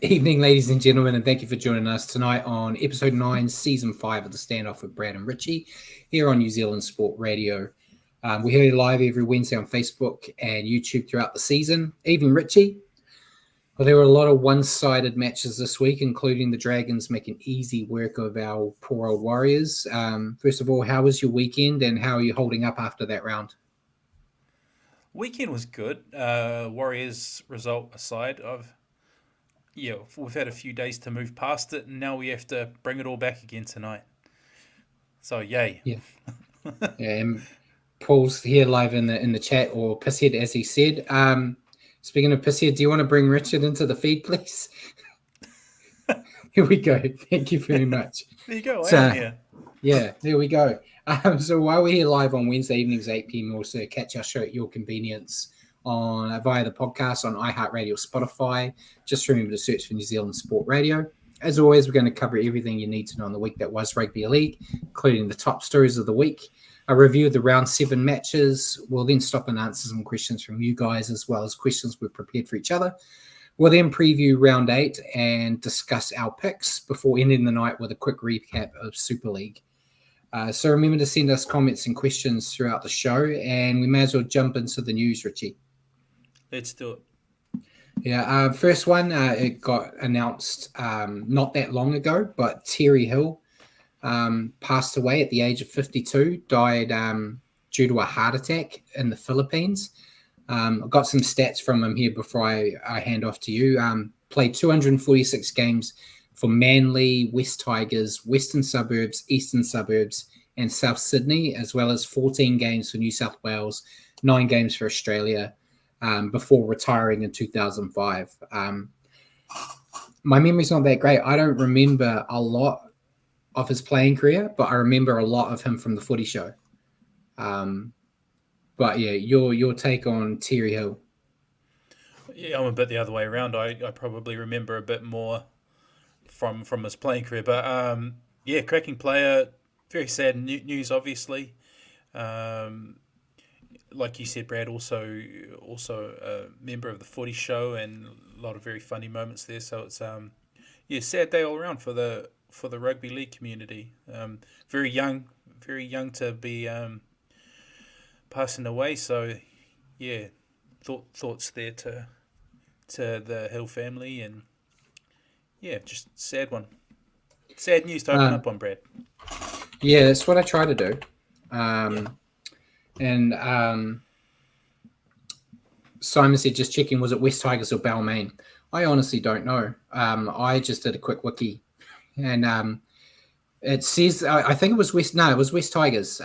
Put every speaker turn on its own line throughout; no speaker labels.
Evening, ladies and gentlemen, and thank you for joining us tonight on episode 9, season 5 of the Standoff with Brad and Richie here on New Zealand Sport Radio. We're here live every Wednesday on Facebook and YouTube throughout the season. Evening, Richie. Well, there were a lot of one-sided matches this week, including the Dragons making easy work of our poor old Warriors. First of all, how was your weekend and how are you holding up after that round?
Weekend was good. Warriors result aside, we've had a few days to move past it, and now we have to bring it all back again tonight. So yay!
Yeah, yeah. And Paul's here live in the chat, or Pisshead, as he said. Speaking of Pisshead, do you want to bring Richard into the feed, please? Here we go. Thank you very much.
There you go. I am
So,
here.
yeah, there we go. So while we're here live on Wednesday evenings, 8 p.m., also catch our show at your convenience on via the podcast on iHeartRadio, Spotify. Just remember to search for New Zealand Sport Radio. As always, we're going to cover everything you need to know on the week that was rugby league, including the top stories of the week, a review of the round 7 matches. We'll then stop and answer some questions from you guys, as well as questions we've prepared for each other. We'll then preview round 8 and discuss our picks before ending the night with a quick recap of Super League. So remember to send us comments and questions throughout the show, and we may as well jump into the news, Richie.
Let's do it.
Yeah, first one, it got announced not that long ago, but Terry Hill passed away at the age of 52, died due to a heart attack in the Philippines. I've got some stats from him here before I hand off to you. Played 246 games for Manly, West Tigers, Western Suburbs, Eastern Suburbs, and South Sydney, as well as 14 games for New South Wales, 9 games for Australia, before retiring in 2005. My memory's not that great. I don't remember a lot of his playing career, but I remember a lot of him from the Footy Show. But yeah, your take on Terry Hill.
Yeah, I'm a bit the other way around. I probably remember a bit more from his playing career, but yeah, cracking player. Very sad news, obviously. Um, like you said, Brad, also a member of the Footy Show, and a lot of very funny moments there. So it's yeah, sad day all around for the rugby league community. Very young to be passing away. So yeah, thoughts there to the Hill family, and yeah, just sad one. Sad news to open
Um,
up on, Brad.
yeah, that's what I try to do.
Yeah,
And Simon said, just checking, was it West Tigers or Balmain? I honestly don't know. I just did a quick wiki, and it says I think it was West. No, it was West Tigers.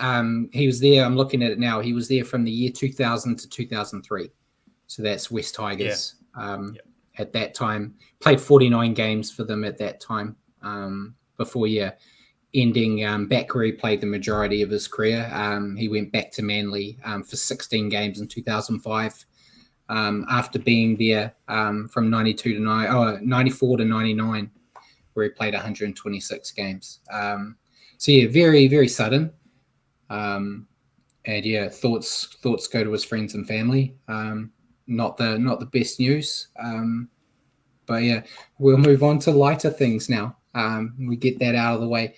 He was there. I'm looking at it now. He was there from the year 2000 to 2003. So that's West
yeah,
Tigers.
yeah.
At that time, played 49 games for them at that time. Before ending back where he played the majority of his career. He went back to Manly for 16 games in 2005. After being there from 94 to 99, where he played 126 games. So yeah, very, very sudden. And yeah, thoughts go to his friends and family. Not the best news. But yeah, we'll move on to lighter things now. We get that out of the way.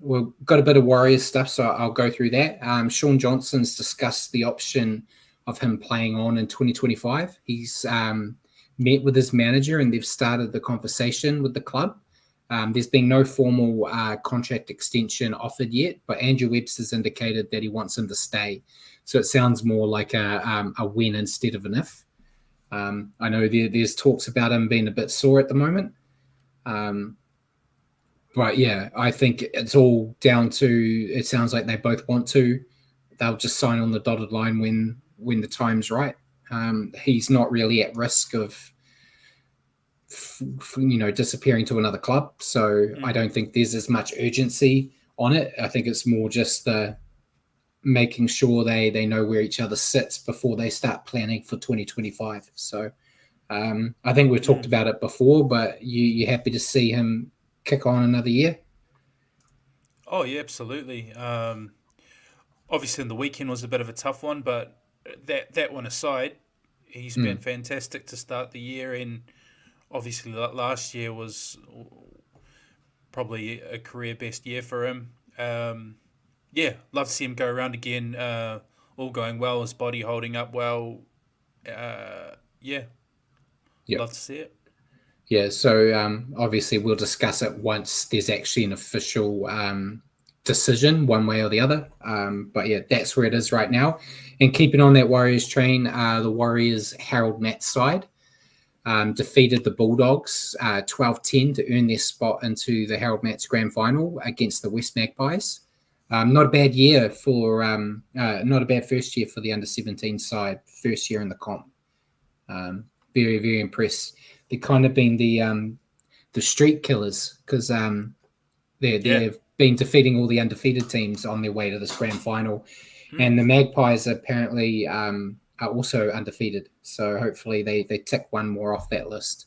We've got a bit of Warriors stuff, so I'll go through that. Sean Johnson's discussed the option of him playing on in 2025. He's met with his manager and they've started the conversation with the club. There's been no formal contract extension offered yet, but Andrew Webster's indicated that he wants him to stay. So it sounds more like a win instead of an if. I know there's talks about him being a bit sore at the moment. But yeah, I think it's all down to, it sounds like they both want to. They'll just sign on the dotted line when the time's right. He's not really at risk of disappearing to another club. So I
Mm.
don't think there's as much urgency on it. I think it's more just the making sure they know where each other sits before they start planning for 2025. So I think we've talked
Mm.
about it before, but you're happy to see him kick on another year?
Oh yeah, absolutely. Obviously, the weekend was a bit of a tough one, but that one aside, he's been fantastic to start the year, and Obviously, last year was probably a career best year for him. Yeah, love to see him go around again. All going well, his body holding up well. Yeah,
Yeah.
love to see it.
Yeah, so obviously we'll discuss it once there's actually an official decision, one way or the other. But yeah, that's where it is right now. And keeping on that Warriors train, the Warriors Harold Matt's side defeated the Bulldogs 12-10 to earn their spot into the Harold Matt's grand final against the West Magpies. Not a bad year for, not a bad first year for the under-17 side, first year in the comp. Very, very impressed. They've kind of been the street killers because they've been defeating all the undefeated teams on their way to this grand final. And the Magpies apparently are also undefeated. So hopefully they tick one more off that list.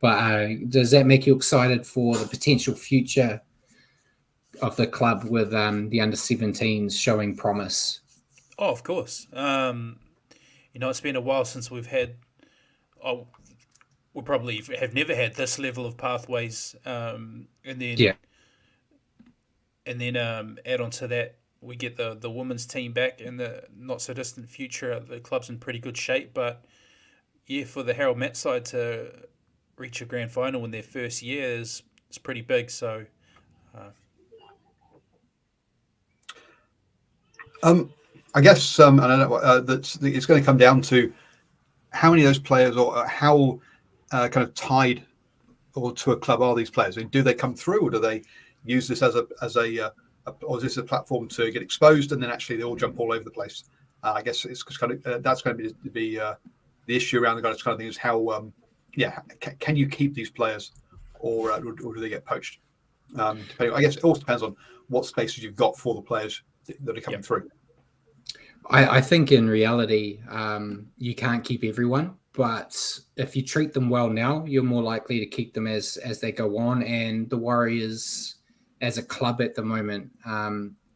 But does that make you excited for the potential future of the club with the under-17s showing promise?
Oh, of course. It's been a while since we've had. Oh, we probably have never had this level of pathways, and then add on to that, we get the women's team back in the not so distant future. The club's in pretty good shape, but yeah, for the Harold Matt side to reach a grand final in their first year is pretty big. So,
I guess I don't know that it's going to come down to how many of those players or how kind of tied or to a club are these players? I mean, do they come through, or do they use this as a or is this a platform to get exposed and then actually they all jump all over the place? I guess it's kind of that's going to be the issue around the kind of thing is how can you keep these players or do they get poached? Depending, I guess it also depends on what spaces you've got for the players that are coming through.
I think in reality, you can't keep everyone, but if you treat them well now, you're more likely to keep them as they go on. And the Warriors, as a club at the moment,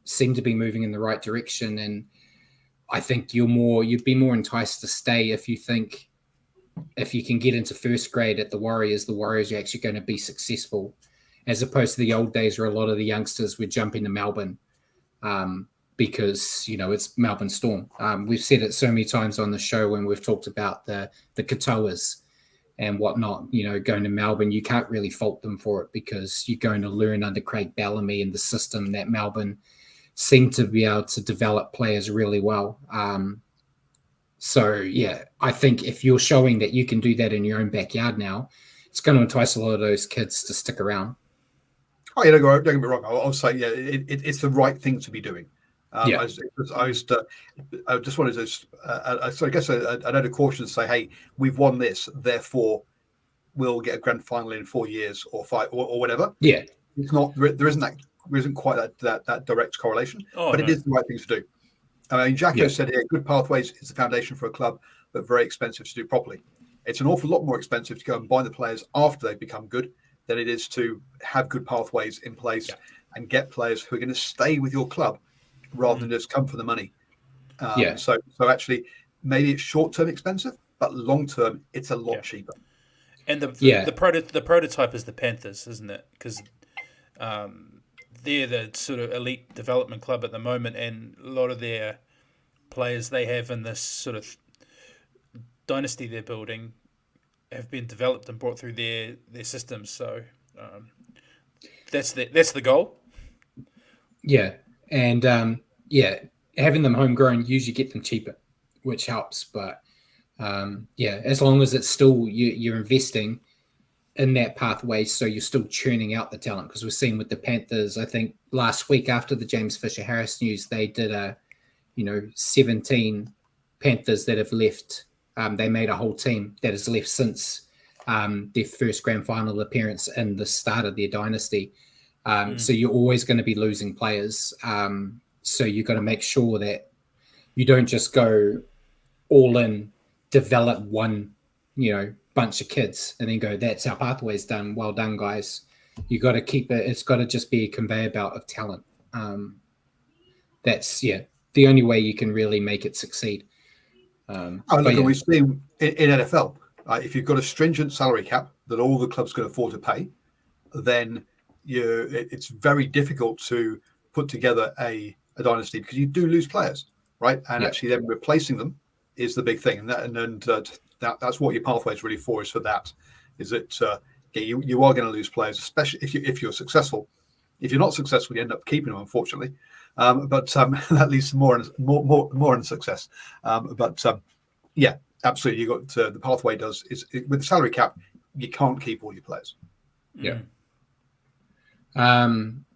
seem to be moving in the right direction. And I think you'd be more enticed to stay if you think if you can get into first grade at the Warriors are actually going to be successful, as opposed to the old days where a lot of the youngsters were jumping to Melbourne. Because it's Melbourne Storm. We've said it so many times on the show when we've talked about the Katoas and whatnot. Going to Melbourne, you can't really fault them for it because you're going to learn under Craig Bellamy and the system that Melbourne seem to be able to develop players really well. So yeah, I think if you're showing that you can do that in your own backyard now, it's going to entice a lot of those kids to stick around.
Oh, don't get me wrong. I'll say, it's the right thing to be doing. I just wanted to, so I guess I note a caution to say, hey, we've won this, therefore we'll get a grand final in 4 years or 5 or whatever.
Yeah,
it's not. There isn't quite that direct correlation, but it is the right thing to do. I mean, Jacko said here, good pathways is the foundation for a club, but very expensive to do properly. It's an awful lot more expensive to go and buy the players after they've become good than it is to have good pathways in place and get players who are going to stay with your club rather than just come for the money. So actually, maybe it's short-term expensive, but long-term, it's a lot cheaper.
And the prototype is the Panthers, isn't it? Because they're the sort of elite development club at the moment, and a lot of their players they have in this sort of dynasty they're building have been developed and brought through their systems. So that's the goal.
Yeah, and having them homegrown usually get them cheaper, which helps. But as long as it's still you're investing in that pathway, so you're still churning out the talent. Because we're seeing with the Panthers, I think last week after the James Fisher-Harris news, they did 17 Panthers that have left. They made a whole team that has left since their first grand final appearance in the start of their dynasty. So you're always going to be losing players. So you've got to make sure that you don't just go all in, develop one, bunch of kids and then go, that's our pathways done. Well done, guys. You got to keep it. It's got to just be a conveyor belt of talent. That's the only way you can really make it succeed.
We've seen in NFL, If you've got a stringent salary cap that all the clubs can afford to pay, then it's very difficult to put together a dynasty because you do lose players, right? And actually then replacing them is the big thing. And that's what your pathway is really for, is for that. Is that you are going to lose players, especially if you're successful. If you're not successful, you end up keeping them, unfortunately. But that leads to more unsuccess. Yeah, absolutely. You got the pathway with the salary cap, you can't keep all your players.
Yeah.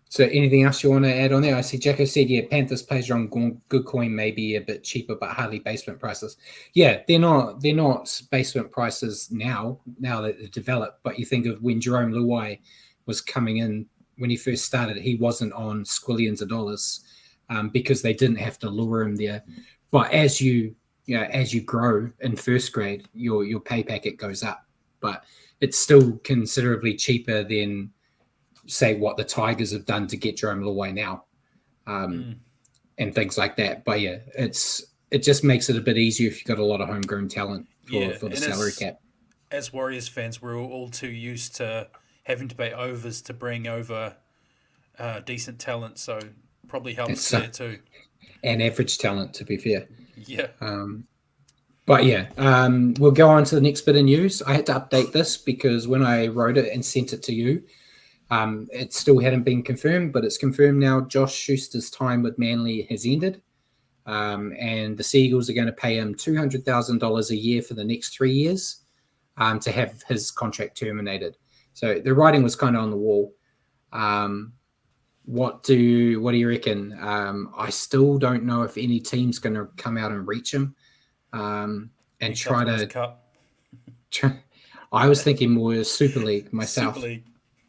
So anything else you want to add on there? I see Jacko said, Panthers players are on good coin, maybe a bit cheaper, but hardly basement prices. Yeah, they're not basement prices now that they're developed. But you think of when Jerome Luai was coming in, when he first started, he wasn't on squillions of dollars because they didn't have to lure him there. But as you grow in first grade, your pay packet goes up, but it's still considerably cheaper than, say, what the Tigers have done to get Jerome Luai now, and things like that. But yeah, it just makes it a bit easier if you've got a lot of homegrown talent for the salary cap.
As Warriors fans, we're all too used to having to pay overs to bring over decent talent, so probably helps there too.
And average talent, to be fair.
Yeah.
But yeah, we'll go on to the next bit of news. I had to update this because when I wrote it and sent it to you, it still hadn't been confirmed, but it's confirmed now. Josh Schuster's time with Manly has ended, and the Seagulls are going to pay him $200,000 a year for the next 3 years to have his contract terminated. So the writing was kind of on the wall. What do you reckon? I still don't know if any team's going to come out and reach him and try to. I was thinking more Super League myself.
Super League.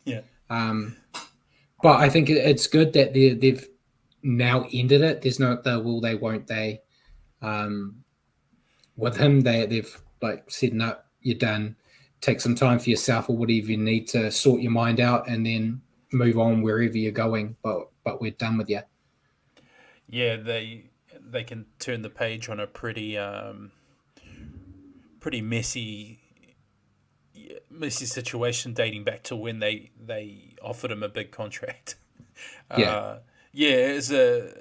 Yeah.
But I think it's good that they've now ended it. There's no the will they, won't they. With him, they've said, no, you're done. Take some time for yourself or whatever you need to sort your mind out, and then move on wherever you're going. But we're done with you.
Yeah, they can turn the page on a pretty messy situation dating back to when they offered him a big contract. It's a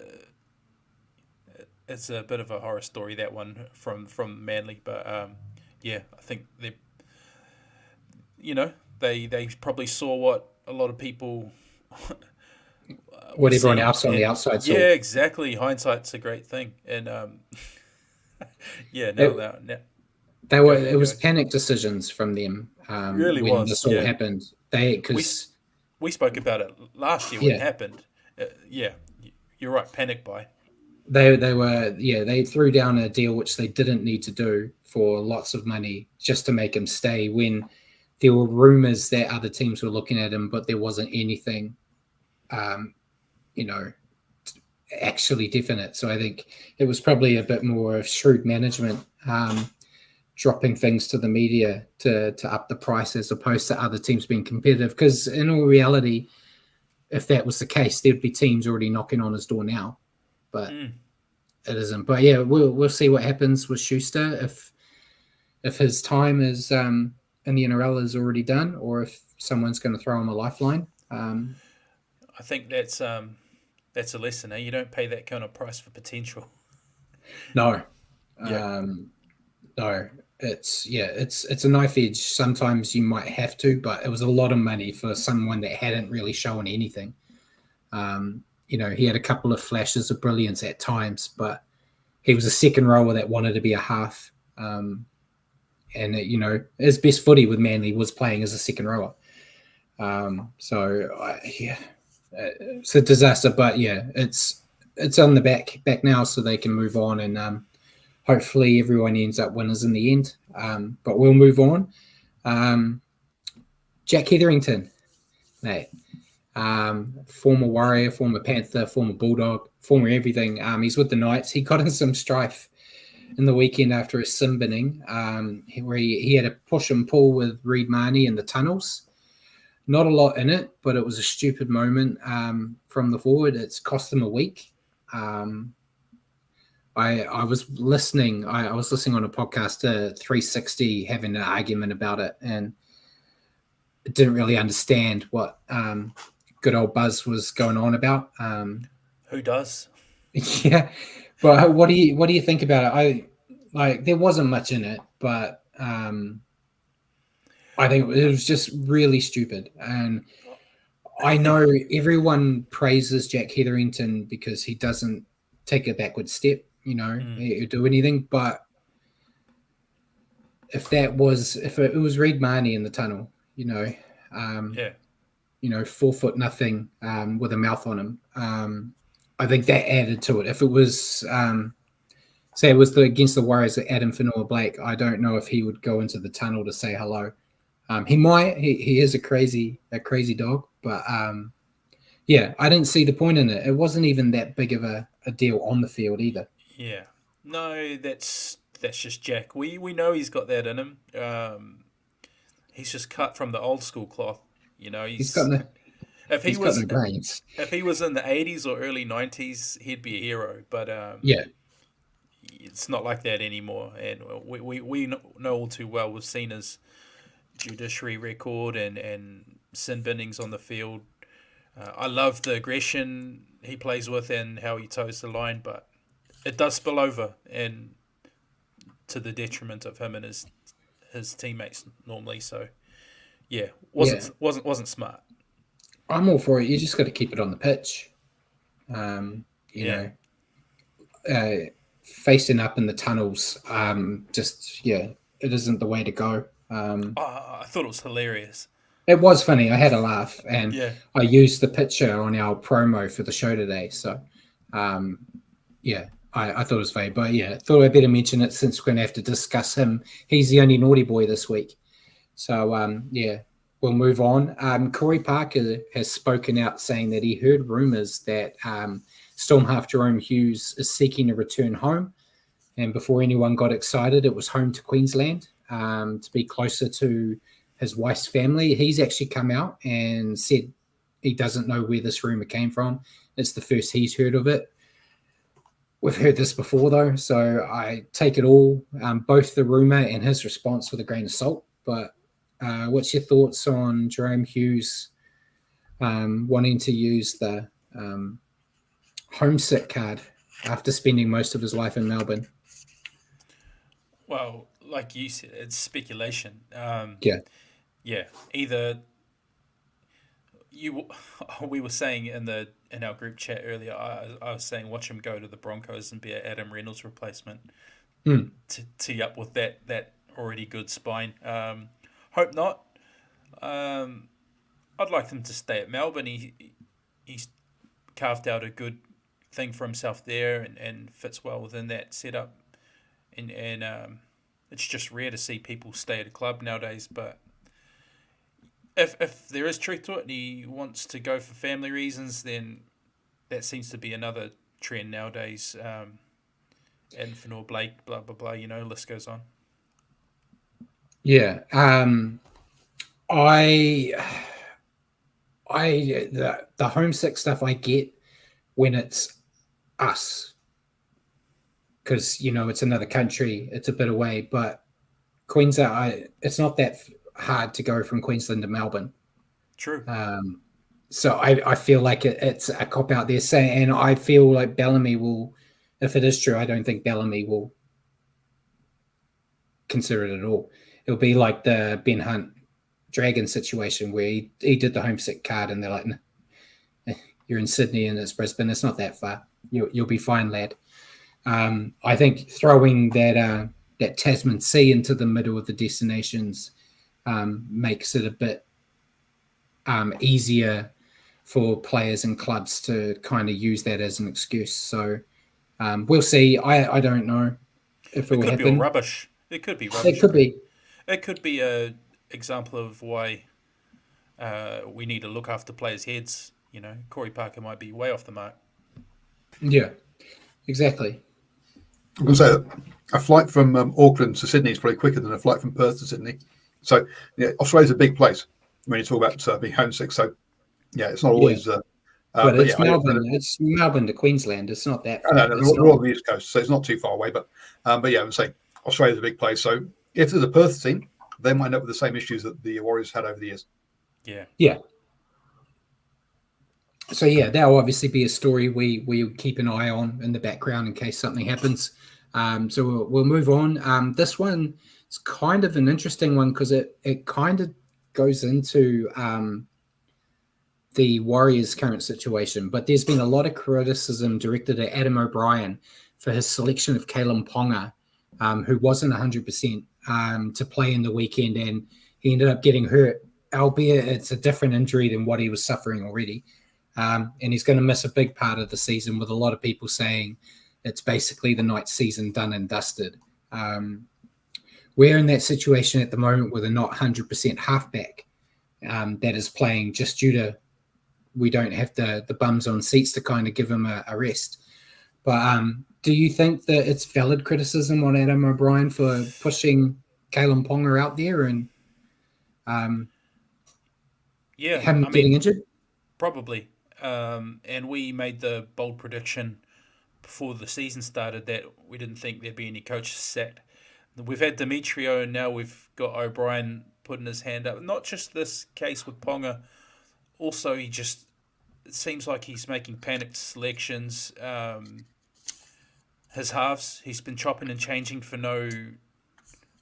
bit of a horror story, that one from Manly, but I think they probably saw what a lot of people
what everyone else on the outside saw.
Yeah, exactly. Hindsight's a great thing, and
it was panic decisions from them.
Really
when
was,
this all happened.
We spoke about it last year when it happened. You're right. Panic buy.
They threw down a deal which they didn't need to do for lots of money just to make him stay, when there were rumors that other teams were looking at him, but there wasn't anything, actually definite. So I think it was probably a bit more of shrewd management, dropping things to the media to up the price as opposed to other teams being competitive. Because in all reality, if that was the case, there'd be teams already knocking on his door now, but it isn't. But yeah, we'll see what happens with Schuster if his time is in the NRL is already done, or if someone's going to throw him a lifeline.
I think that's a lesson. You don't pay that kind of price for potential.
No.
Yeah.
No. It's a knife edge. Sometimes you might have to, but it was a lot of money for someone that hadn't really shown anything. He had a couple of flashes of brilliance at times, but he was a second rower that wanted to be a half. His best footy with Manly was playing as a second rower. It's a disaster, but it's on the back now, so they can move on, and hopefully everyone ends up winners in the end. But we'll move on. Jack Hetherington, mate. Former Warrior, former Panther, former Bulldog, former everything. He's with the Knights. He got in some strife in the weekend after a sin binning, where he had a push and pull with Reid Marnie in the tunnels. Not a lot in it, but it was a stupid moment from the forward. It's cost them a week. I was listening. I was listening on a podcast, 360, having an argument about it, and didn't really understand what good old Buzz was going on about.
Who does?
Yeah, but what do you think about it? There wasn't much in it, but I think it was just really stupid. And I know everyone praises Jack Hetherington because he doesn't take a backward step, or do anything. But if it was Reed Marnie in the tunnel,
Yeah.
4 foot nothing with a mouth on him, I think that added to it. If it was, say, it was against the Warriors at Adam Fanua-Blake, I don't know if he would go into the tunnel to say hello. He might. He is a crazy dog, but yeah, I didn't see the point in it. It wasn't even that big of a deal on the field either.
Yeah. No, that's just Jack. We know he's got that in him. He's just cut from the old school cloth.
He's got no brains.
If he was in the 80s or early 90s, he'd be a hero. But
yeah,
it's not like that anymore. And we know all too well. We've seen his judiciary record and sin binnings on the field. I love the aggression he plays with and how he toes the line, but it does spill over and to the detriment of him and his teammates normally. So yeah, wasn't smart.
I'm all for it. You just got to keep it on the pitch. Facing up in the tunnels, it isn't the way to go.
I thought it was hilarious.
It was funny. I had a laugh, and
Yeah.
I used the picture on our promo for the show today. So, I thought it was funny. But yeah, thought I'd better mention it since we're going to have to discuss him. He's the only naughty boy this week. So, we'll move on. Corey Parker has spoken out saying that he heard rumours that Storm half Jerome Hughes is seeking a return home. And before anyone got excited, it was home to Queensland to be closer to his wife's family. He's actually come out and said he doesn't know where this rumour came from. It's the first he's heard of it. We've heard this before, though, so I take it all, both the rumour and his response with a grain of salt. But what's your thoughts on Jerome Hughes wanting to use the homesick card after spending most of his life in Melbourne?
Well, like you said, it's speculation.
Yeah.
Either we were saying in our group chat earlier, I was saying watch him go to the Broncos and be an Adam Reynolds replacement to tee up with that already good spine. Hope not. I'd like him to stay at Melbourne. He's carved out a good thing for himself there and fits well within that setup. And it's just rare to see people stay at a club nowadays. But if there is truth to it and he wants to go for family reasons, then that seems to be another trend nowadays. And Fanua-Blake, blah, blah, blah, list goes on.
Yeah. The homesick stuff I get when it's us, because it's another country, it's a bit away. But Queensland, it's not that hard to go from Queensland to Melbourne.
True.
So I feel like it's a cop out there saying, and I feel like Bellamy will, if it is true, I don't think Bellamy will consider it at all. It'll be like the Ben Hunt Dragon situation where he did the homesick card and they're like, no, you're in Sydney and it's Brisbane. It's not that far. You'll be fine, lad. I think throwing that Tasman Sea into the middle of the destinations makes it a bit easier for players and clubs to kind of use that as an excuse. So we'll see. I don't know if it will happen.
It could be all rubbish. It could be rubbish.
It could be.
It could be a example of why we need to look after players' heads. Corey Parker might be way off the mark.
Yeah, exactly.
I'm going to say that a flight from Auckland to Sydney is probably quicker than a flight from Perth to Sydney. So, Australia's a big place when you talk about being homesick. So, it's not always
But it's
yeah,
Melbourne. It's Melbourne to Queensland. It's not that far.
no, we're on the East Coast, so it's not too far away. But yeah, I'm saying Australia's a big place. So if there's a Perth team, they might end up with the same issues that the Warriors had over the years.
Yeah.
So yeah, that'll obviously be a story we keep an eye on in the background in case something happens. So we'll move on. This one is kind of an interesting one because it kind of goes into the Warriors' current situation, but there's been a lot of criticism directed at Adam O'Brien for his selection of Kalen Ponga, who wasn't 100% to play in the weekend, and he ended up getting hurt, albeit it's a different injury than what he was suffering already. And he's going to miss a big part of the season, with a lot of people saying it's basically the Knights season done and dusted. We're in that situation at the moment with a not 100% halfback that is playing just due to we don't have the bums on seats to kind of give him a rest. But do you think that it's valid criticism on Adam O'Brien for pushing Kalen Ponga out there and him getting injured?
Probably. And we made the bold prediction before the season started that we didn't think there'd be any coaches sacked. We've had Demetrio, and now we've got O'Brien putting his hand up. Not just this case with Ponga. Also, it seems like he's making panicked selections. His halves, he's been chopping and changing for no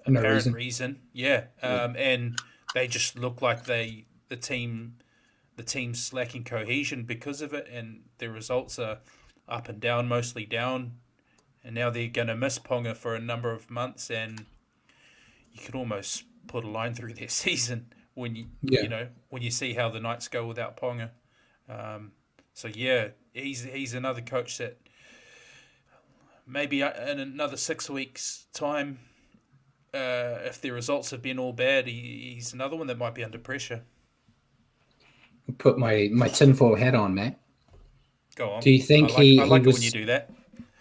apparent reason. Yeah. And they just look like the team's lacking cohesion because of it, and their results are up and down, mostly down. And now they're going to miss Ponga for a number of months, and you could almost put a line through their season when you see how the Knights go without Ponga. So yeah, he's another coach that maybe in another 6 weeks' time, if the results have been all bad, he's another one that might be under pressure.
Put my tinfoil hat on, Matt.
Go on.
Do you think
I like it when you do that.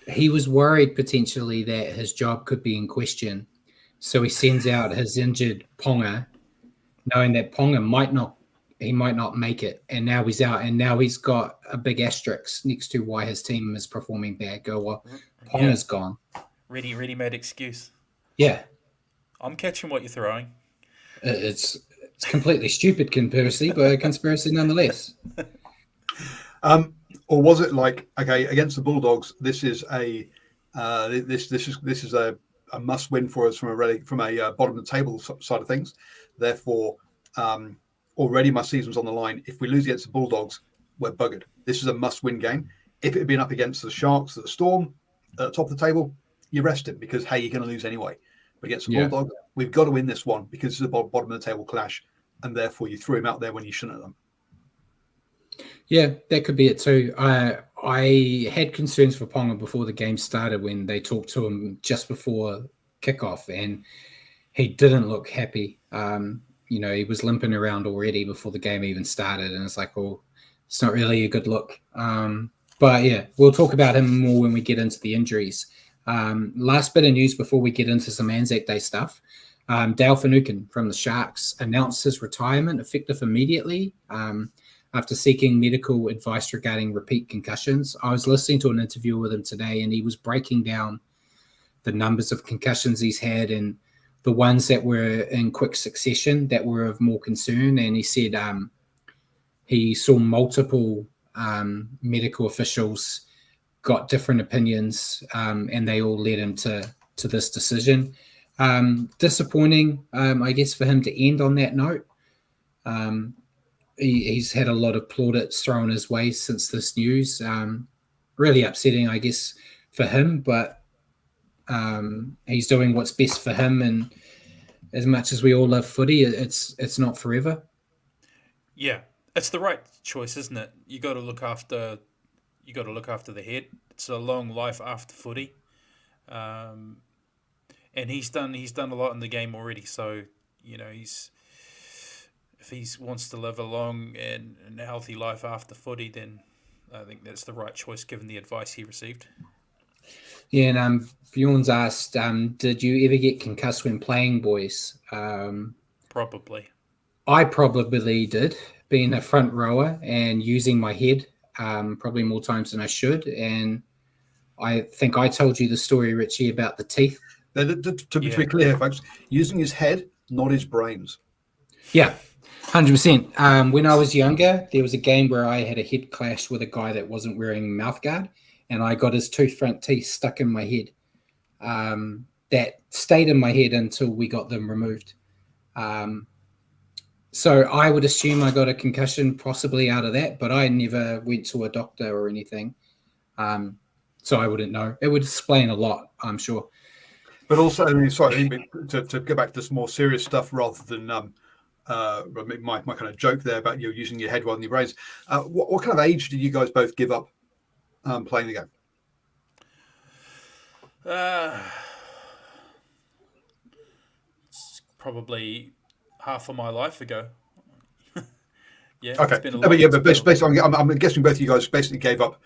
He was worried potentially that his job could be in question, so he sends out his injured Ponga, knowing that Ponga might not make it, and now he's out, and now he's got a big asterisk next to why his team is performing bad. Ponga's gone.
Ready-made excuse.
Yeah,
I'm catching what you're throwing.
It's completely stupid conspiracy, but a conspiracy nonetheless.
Or was it like, okay, against the Bulldogs, this is a must win for us from a bottom of the table side of things. Therefore, already my season's on the line. If we lose against the Bulldogs, we're buggered. This is a must win game. If it had been up against the Sharks at the Storm at the top of the table, you rest him because hey, you're going to lose anyway. But against the Bulldogs, we've got to win this one because it's a bottom of the table clash, and therefore you threw him out there when you shouldn't have done.
Yeah, that could be it too. I had concerns for Ponga before the game started when they talked to him just before kickoff, and he didn't look happy. He was limping around already before the game even started, and it's like, well, it's not really a good look. But yeah, we'll talk about him more when we get into the injuries. Last bit of news before we get into some Anzac Day stuff. Dale Finucane from the Sharks announced his retirement effective immediately. After seeking medical advice regarding repeat concussions. I was listening to an interview with him today, and he was breaking down the numbers of concussions he's had and the ones that were in quick succession that were of more concern. And he said he saw multiple medical officials got different opinions, and they all led him to this decision. Disappointing, I guess, for him to end on that note. He's had a lot of plaudits thrown his way since this news. Really upsetting, I guess, for him, but he's doing what's best for him. And as much as we all love footy, it's not forever.
Yeah, it's the right choice, isn't it? You got to look after the head. It's a long life after footy, and he's done a lot in the game already. So if he wants to live a long and a healthy life after footy, then I think that's the right choice given the advice he received.
Yeah, and Bjorn's asked, did you ever get concussed when playing, boys?
Probably.
I probably did, being a front rower and using my head probably more times than I should. And I think I told you the story, Richie, about the teeth.
To be clear, folks, using his head, not his brains.
Yeah, 100%. When I was younger, there was a game where I had a head clash with a guy that wasn't wearing mouthguard, and I got his two front teeth stuck in my head. That stayed in my head until we got them removed. So I would assume I got a concussion possibly out of that, but I never went to a doctor or anything. So I wouldn't know. It would explain a lot, I'm sure.
But also, to go back to this more serious stuff rather than my kind of joke there about you using your head rather than your brains. What kind of age did you guys both give up playing the game?
Probably half of my life ago. Yeah.
Okay.
It's been
but basically, I'm guessing both of you guys basically gave up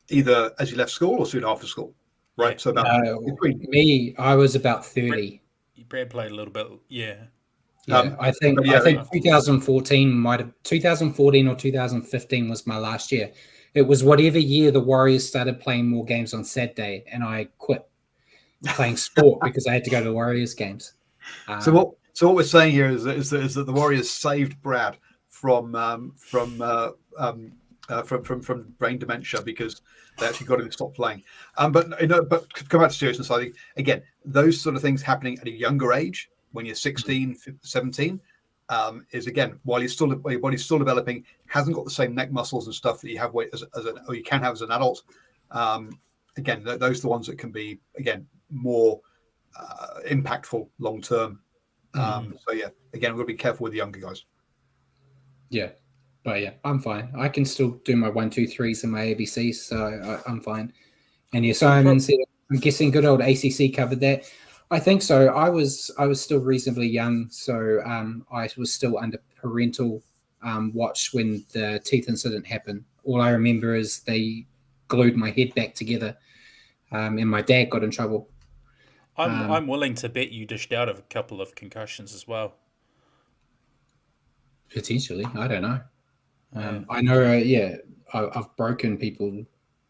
either as you left school or soon after school, right?
Yeah.
So about
me, I was about 30.
Brad played a little bit. Yeah.
Yeah, I think 2014 or 2015 was my last year. It was whatever year the Warriors started playing more games on Saturday, and I quit playing sport because I had to go to the Warriors games.
So what we're saying here is that the Warriors saved Brad from brain dementia because they actually got him to stop playing. But come back to seriousness, I think again those sort of things happening at a younger age when you're 16, 17 is again while your body's still developing, hasn't got the same neck muscles and stuff that you have or you can have as an adult. Again, those are the ones that can be again more impactful long term. So yeah, again, we've got to be careful with the younger guys.
Yeah, but yeah, I'm fine. I can still do my 1, 2, 3s and my ABCs, so I'm fine. And yeah, Simon said, I'm guessing good old ACC covered that. I think so. I was still reasonably young, so I was still under parental watch when the teeth incident happened. All I remember is they glued my head back together, and my dad got in trouble.
I'm willing to bet you dished out of a couple of concussions as well.
Potentially, I don't know. I know, I've broken people,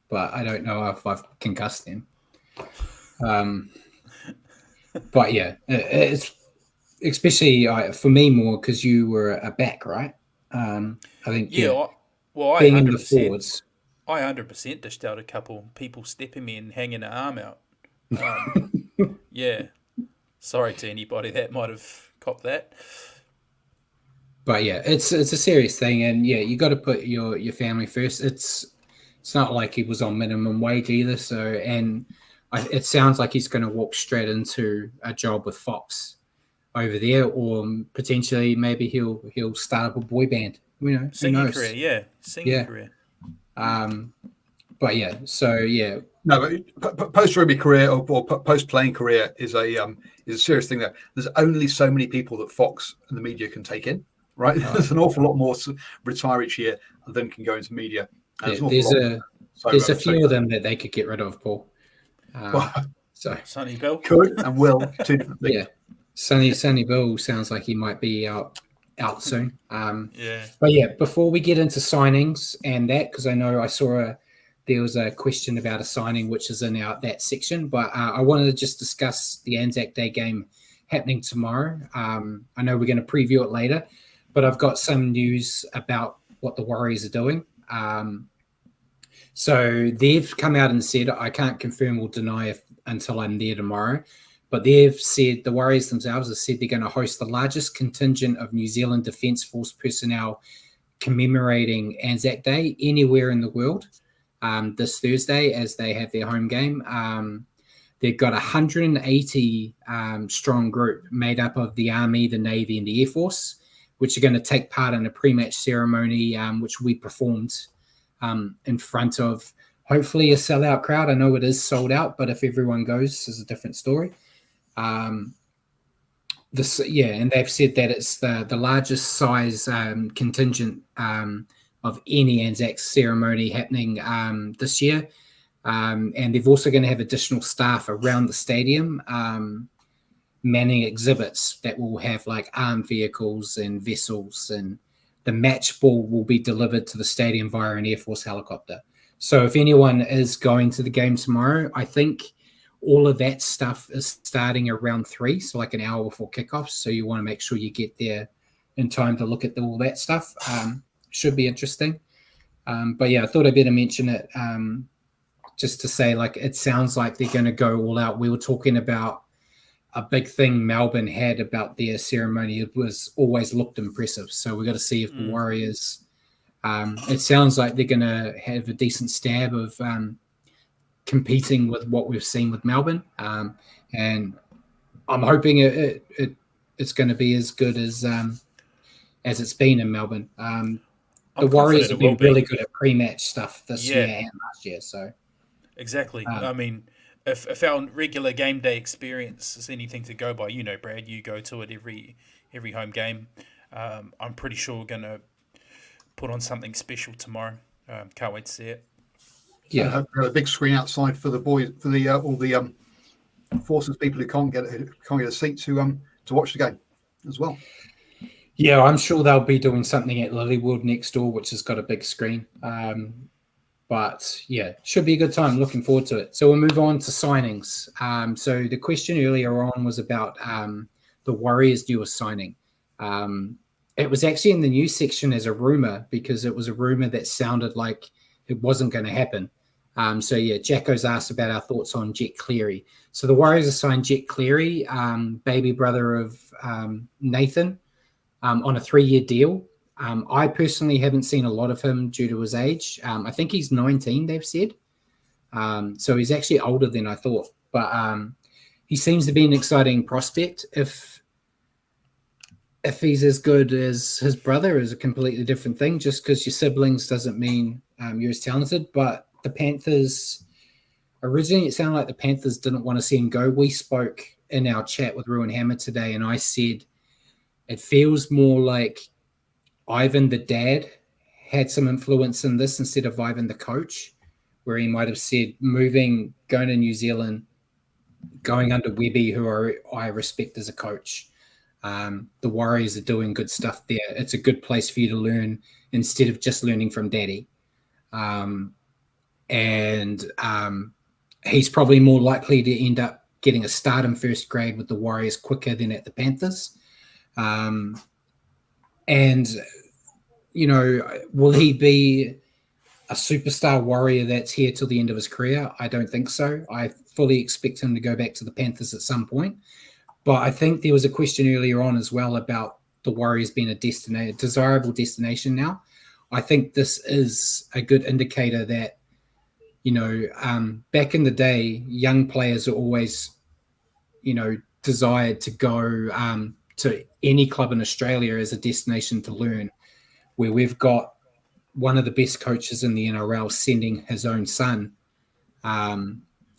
but I don't know if I've concussed them. But yeah, it's especially for me more because you were a back, right? I think being in the forwards.
I 100% dished out a couple people stepping me and hanging an arm out. Yeah, sorry to anybody that might have copped that.
But yeah, it's a serious thing, and yeah, you got to put your family first. It's not like he was on minimum wage either. So, and it sounds like he's going to walk straight into a job with Fox over there, or potentially maybe he'll start up a boy band. You know,
singing career, career.
But yeah, so yeah.
No, but post rugby career or post playing career is a serious thing. There's only so many people that Fox and the media can take in, right? There's an awful lot more retire each year than can go into media.
There's a few of them that they could get rid of, Paul. So
Sonny Bill
could and will, two different things.
Yeah, Sonny Bill sounds like he might be out soon. But yeah, before we get into signings and that, because I know I saw there was a question about a signing which is in that section, but I wanted to just discuss the Anzac Day game happening tomorrow. I know we're going to preview it later, but I've got some news about what the Warriors are doing. So they've come out and said, I can't confirm or deny until I'm there tomorrow, but they've said, the Warriors themselves have said they're going to host the largest contingent of New Zealand Defence Force personnel commemorating Anzac Day anywhere in the world this Thursday as they have their home game. They've got 180 strong group made up of the Army, the Navy, and the Air Force, which are going to take part in a pre-match ceremony, which we performed in front of hopefully a sellout crowd. I know it is sold out, but if everyone goes, is a different story. And they've said that it's the largest size contingent of any Anzac ceremony happening this year. And they're also going to have additional staff around the stadium manning exhibits that will have like armed vehicles and vessels and the match ball will be delivered to the stadium via an Air Force helicopter. So if anyone is going to the game tomorrow, I think all of that stuff is starting around 3, so like an hour before kickoff. So you want to make sure you get there in time to look at all that stuff. Should be interesting. But yeah, I thought I'd better mention it just to say, like, it sounds like they're going to go all out. We were talking about a big thing Melbourne had about their ceremony. It was always looked impressive. So we got to see if the Warriors, it sounds like they're going to have a decent stab of competing with what we've seen with Melbourne. And I'm hoping it's going to be as good as it's been in Melbourne. The Warriors have been really good at pre-match stuff this year and last year. So
exactly. I mean, if our regular game day experience is anything to go by, Brad, you go to it every home game. I'm pretty sure we're going to put on something special tomorrow. Can't wait to see it.
Yeah, have a big screen outside for the boys, for the all the Forces people who can't get a seat to watch the game as well.
Yeah, I'm sure they'll be doing something at Lilywood next door, which has got a big screen. But yeah, should be a good time. Looking forward to it. So we'll move on to signings. So the question earlier on was about the Warriors' newest signing. It was actually in the news section as a rumor because it was a rumor that sounded like it wasn't going to happen. So yeah, Jacko's asked about our thoughts on Jet Cleary. So the Warriors have signed Jet Cleary, baby brother of Nathan, on a 3-year deal. I personally haven't seen a lot of him due to his age. I think he's 19, they've said. So he's actually older than I thought. But he seems to be an exciting prospect. If he's as good as his brother is a completely different thing. Just because your siblings doesn't mean you're as talented. But the Panthers, originally it sounded like the Panthers didn't want to see him go. We spoke in our chat with Ruin Hammer today, and I said it feels more like Ivan the dad had some influence in this instead of Ivan the coach, where he might have said going to New Zealand, going under Webby, who I respect as a coach. The Warriors are doing good stuff there. It's a good place for you to learn instead of just learning from daddy. And he's probably more likely to end up getting a start in first grade with the Warriors quicker than at the Panthers. And, will he be a superstar Warrior that's here till the end of his career? I don't think so. I fully expect him to go back to the Panthers at some point. But I think there was a question earlier on as well about the Warriors being a desirable destination now. I think this is a good indicator that, back in the day, young players are always, desired to go to any club in Australia as a destination to learn, where we've got one of the best coaches in the NRL sending his own son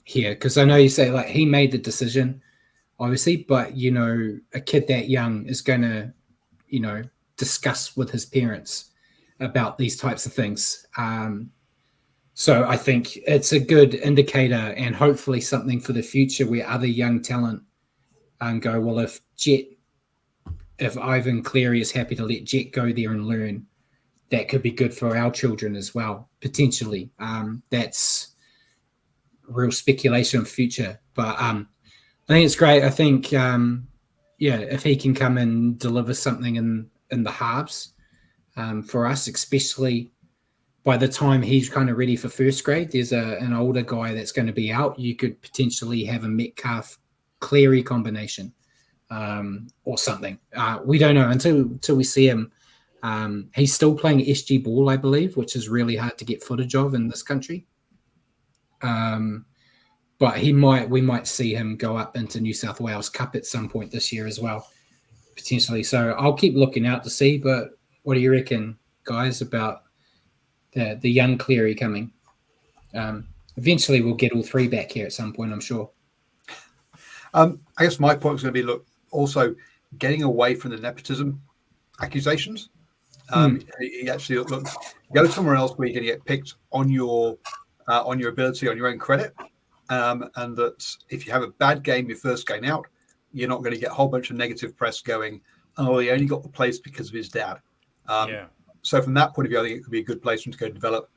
here. Because I know you say, like, he made the decision, obviously, but, a kid that young is going to, discuss with his parents about these types of things. So I think it's a good indicator and hopefully something for the future where other young talent go, well, if Ivan Cleary is happy to let Jet go there and learn, that could be good for our children as well, potentially. That's real speculation of future. But I think it's great. I think, if he can come and deliver something in the halves for us, especially by the time he's kind of ready for first grade, there's an older guy that's going to be out. You could potentially have a Metcalf-Cleary combination or something. We don't know until we see him. He's still playing SG ball, I believe, which is really hard to get footage of in this country. But we might see him go up into New South Wales Cup at some point this year as well, potentially. So I'll keep looking out to see. But what do you reckon, guys, about the young Cleary coming? Eventually, we'll get all three back here at some point, I'm sure.
I guess my point is going to be, also getting away from the nepotism accusations. He actually go somewhere else where you're going to get picked on your ability, on your own credit, and that if you have a bad game, your first game out, you're not going to get a whole bunch of negative press going, oh, he only got the place because of his dad. So from that point of view, I think it could be a good place for him to go develop.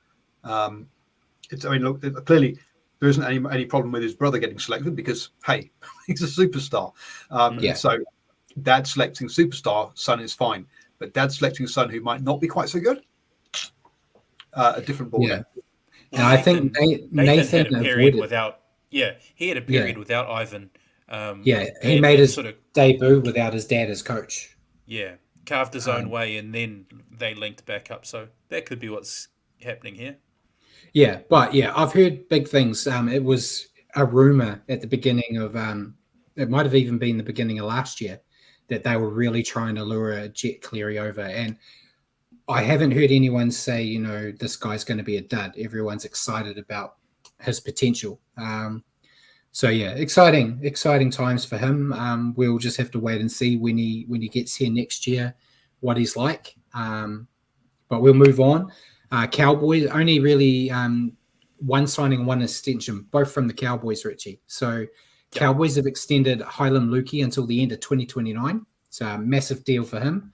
I mean, look, clearly there isn't any problem with his brother getting selected because, hey, he's a superstar.
Yeah.
So dad selecting superstar, son is fine. But dad selecting son who might not be quite so good, a different ballgame.
Yeah. And I think
Nathan had a period
avoided.
without. Yeah, he had a period without Ivan.
He made his sort of debut without his dad as coach.
Yeah, carved his own way, and then they linked back up. So that could be what's happening here.
Yeah, but yeah, I've heard big things. It was a rumor at the beginning of it might have even been the beginning of last year that they were really trying to lure Jet Cleary over, and I haven't heard anyone say, this guy's going to be a dud. Everyone's excited about his potential. So yeah, exciting times for him. We'll just have to wait and see when he gets here next year what he's like. But we'll move on. Cowboys only really one signing, one extension, both from the Cowboys, Richie. So Cowboys have extended Hylam Lukey until the end of 2029. It's a massive deal for him.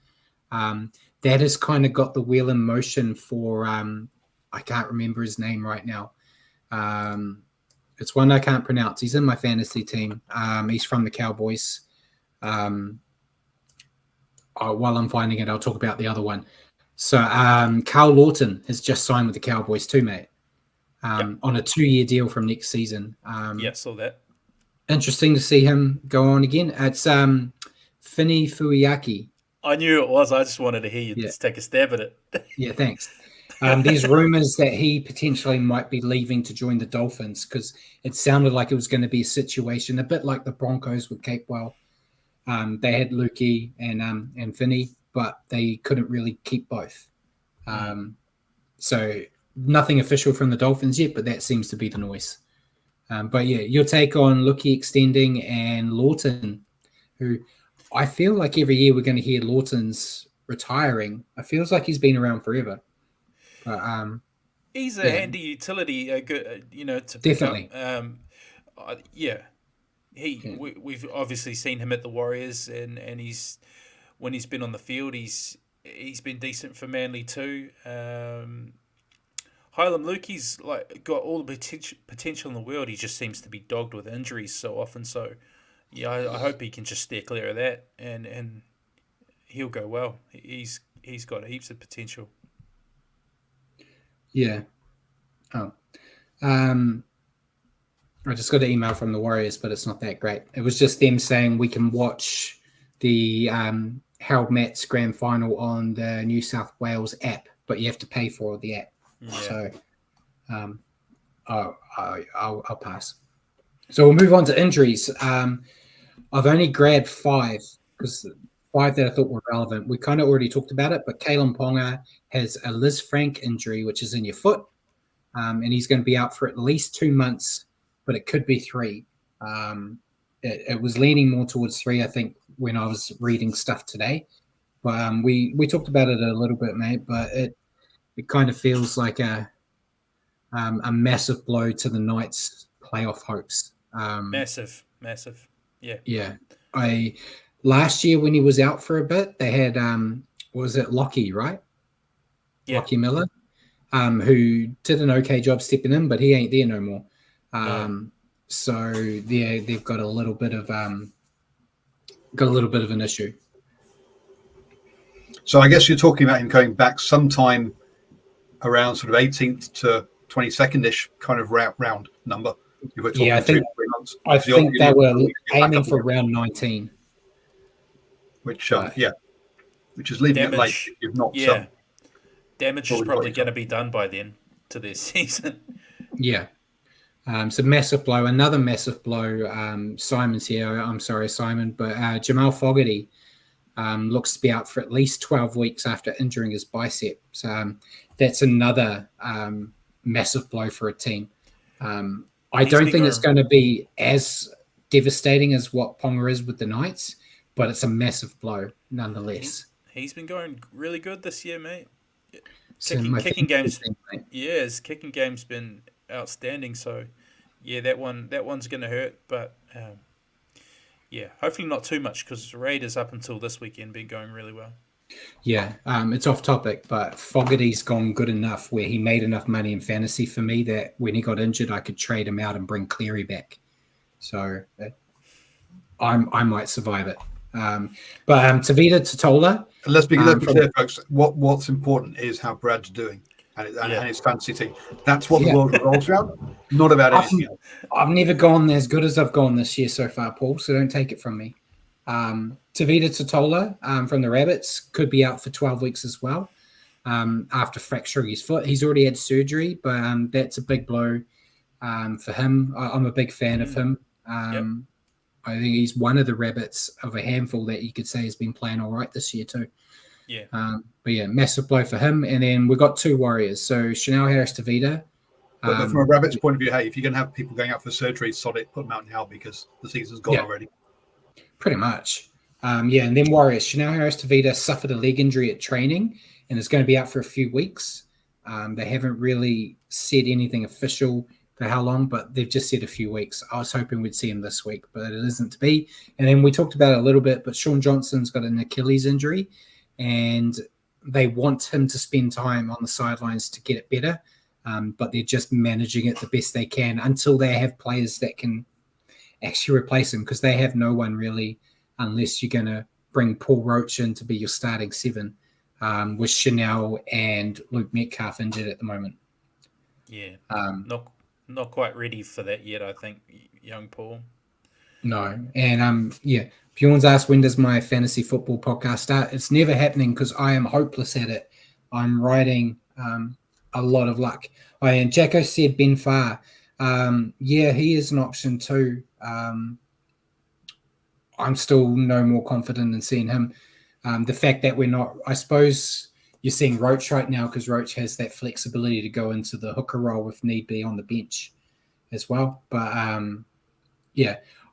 That has kind of got the wheel in motion for I can't remember his name right now. It's one I can't pronounce. He's in my fantasy team. He's from the Cowboys. While I'm finding it, I'll talk about the other one. So Carl Lawton has just signed with the Cowboys too, mate, on a 2-year deal from next season.
Saw that.
Interesting to see him go on again. It's Fini Fuiaki.
I knew it was. I just wanted to hear you just take a stab at it.
Yeah, thanks. There's rumors that he potentially might be leaving to join the Dolphins because it sounded like it was going to be a situation a bit like the Broncos with Capewell. They had Lukey and Finney, but they couldn't really keep both. So nothing official from the Dolphins yet, but that seems to be the noise. But yeah, your take on Lukey extending and Lawton, who I feel like every year we're going to hear Lawton's retiring. It feels like he's been around forever. But,
he's a handy utility, good, to
definitely.
We've obviously seen him at the Warriors, and when he's been on the field, he's been decent for Manly too. Hylam Lukey's got all the potential in the world. He just seems to be dogged with injuries so often. So yeah, I hope he can just steer clear of that, and he'll go well. He's got heaps of potential.
Yeah. Oh. I just got an email from the Warriors, but it's not that great. It was just them saying we can watch the Harold Matt's grand final on the New South Wales app, but you have to pay for the app. Yeah. So I'll pass. So we'll move on to injuries. I've only grabbed 5 because 5 that I thought were relevant. We kind of already talked about it, but Kalen Ponga has a Liz Frank injury, which is in your foot, and he's going to be out for at least 2 months, but it could be 3. It was leaning more towards 3, I think, when I was reading stuff today. But we talked about it a little bit, mate, but it kind of feels like a massive blow to the Knights' playoff hopes.
Massive. Yeah.
Yeah. Last year when he was out for a bit, they had was it Lockie, right? Yeah. Lockie Miller, who did an okay job stepping in, but he ain't there no more. So they've got a little bit of an issue.
So I guess you're talking about him going back sometime around sort of 18th to 22nd-ish kind of round number.
Yeah, I think they were aiming for round 19.
Which is leaving it late. If not,
damage is probably going to be done by then to this season.
Yeah. So massive blow. Another massive blow. Simon's here. I'm sorry, Simon, but Jamal Fogarty looks to be out for at least 12 weeks after injuring his bicep. So that's another massive blow for a team. I don't think it's going to be as devastating as what Ponga is with the Knights, but it's a massive blow nonetheless.
He's been going really good this year, mate.
Kicking
games. Yeah, his kicking game's been outstanding. So, yeah, that one's going to hurt, but hopefully not too much because Raiders up until this weekend been going really well.
Yeah, it's off topic, but Fogarty's gone good enough where he made enough money in fantasy for me that when he got injured, I could trade him out and bring Cleary back. So I might survive it. Tavita Totola.
And let's be clear, folks. What's important is how Brad's doing and his fantasy team. That's what the world revolves around, not about anything else.
I've never gone as good as I've gone this year so far, Paul, so don't take it from me. Tavita Totola from the Rabbits could be out for 12 weeks as well after fracturing his foot. He's already had surgery, but that's a big blow for him. I'm a big fan of him. I think he's one of the Rabbits of a handful that you could say has been playing all right this year too.
Yeah.
But yeah, massive blow for him. And then we've got two Warriors. So Chanel Harris-Tavita.
But from a Rabbits point of view, hey, if you're going to have people going out for surgery, sod it, put them out now because the season's gone already.
Pretty much. And then Warriors. Chanel Harris-Tavita suffered a leg injury at training and is going to be out for a few weeks. They haven't really said anything official for how long, but they've just said a few weeks. I was hoping we'd see him this week, but it isn't to be. And then we talked about it a little bit, but Sean Johnson's got an Achilles injury, and they want him to spend time on the sidelines to get it better, but they're just managing it the best they can until they have players that can actually replace him, because they have no one really unless you're going to bring Paul Roach in to be your starting seven, with Chanel and Luke Metcalf injured at the moment.
Yeah, not quite ready for that yet, I think, young Paul.
No, and Bjorn's asked, when does my fantasy football podcast start? It's never happening because I am hopeless at it. I'm riding a lot of luck. And Jacko said Ben Farr. He is an option too. I'm still no more confident in seeing him. The fact that we're not, I suppose you're seeing Roach right now because Roach has that flexibility to go into the hooker role if need be on the bench as well. But I'm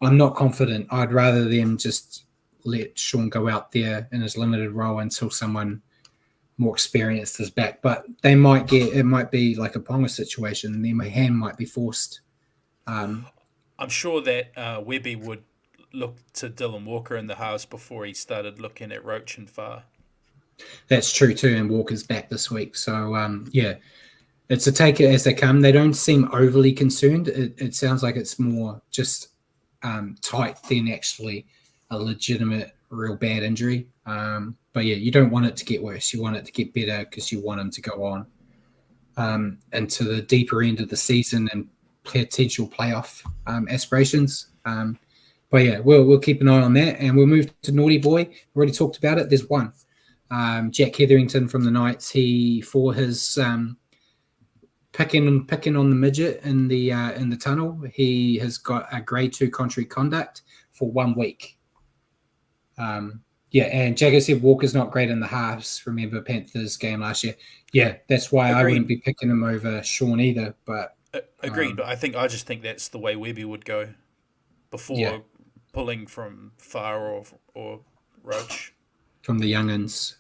not confident. I'd rather them just let Sean go out there in his limited role until someone more experienced is back. But it might be like a Ponga situation, and then my hand might be forced.
I'm sure that Webby would look to Dylan Walker in the house before he started looking at Roach and Farr.
That's true too, and Walker's back this week. So, it's a take it as they come. They don't seem overly concerned. It sounds like it's more just tight than actually a legitimate, real bad injury. But you don't want it to get worse. You want it to get better because you want him to go on into the deeper end of the season and potential playoff aspirations. We'll keep an eye on that, and we'll move to Naughty Boy. We already talked about it. There's one. Jack Hetherington from the Knights. He, for his picking on the midget in the tunnel, he has got a grade 2 contrary conduct for 1 week. And Jagger said Walker's not great in the halves. Remember Panthers game last year? Yeah, that's why I wouldn't be picking him over Sean either. But
agreed. But I just think that's the way Webby would go before pulling from Farr or Roach.
From the young'uns,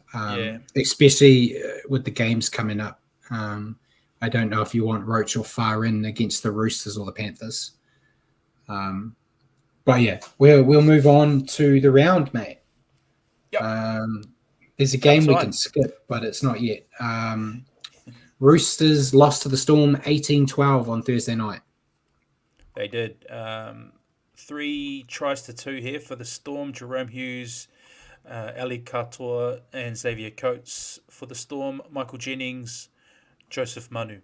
especially with the games coming up. I don't know if you want Roach or Farr in against the Roosters or the Panthers. We'll move on to the round, mate.
Yep.
There's a game we can skip, but it's not yet. Roosters lost to the Storm 18-12 on Thursday night.
They did. 3 tries to 2 here for the Storm. Jerome Hughes, Ali Katoa and Xavier Coates for the Storm. Michael Jennings, Joseph Manu.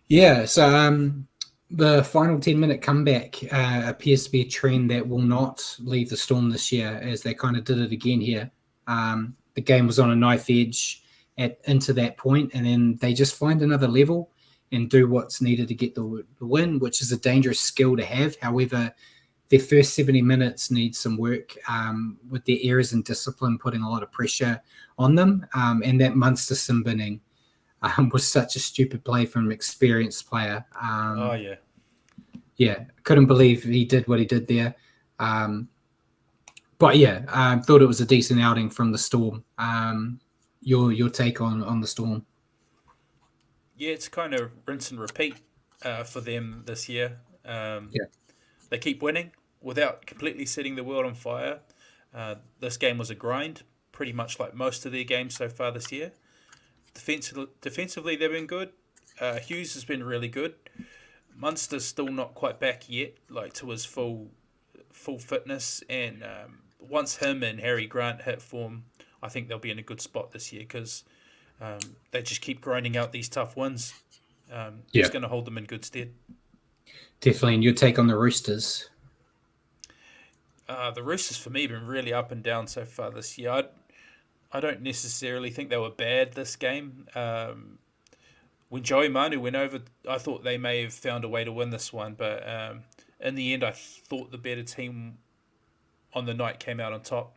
Yeah, so
the final 10-minute comeback appears to be a trend that will not leave the Storm this year, as they kind of did it again here. The game was on a knife edge into that point, and then they just find another level and do what's needed to get the win, which is a dangerous skill to have. However, their first 70 minutes need some work with their errors and discipline putting a lot of pressure on them. And that Munster sin binning was such a stupid play from an experienced player. Couldn't believe he did what he did there. I thought it was a decent outing from the Storm. Your take on the Storm?
Yeah, it's kind of rinse and repeat for them this year. They keep winning without completely setting the world on fire. This game was a grind, pretty much like most of their games so far this year. Defensively, they've been good. Hughes has been really good. Munster's still not quite back yet, like to his full fitness. And once him and Harry Grant hit form, I think they'll be in a good spot this year because they just keep grinding out these tough wins. It's going to hold them in good stead.
Definitely. And your take on the Roosters?
The Roosters, for me, have been really up and down so far this year. I don't necessarily think they were bad this game. When Joey Manu went over, I thought they may have found a way to win this one, but in the end, I thought the better team on the night came out on top,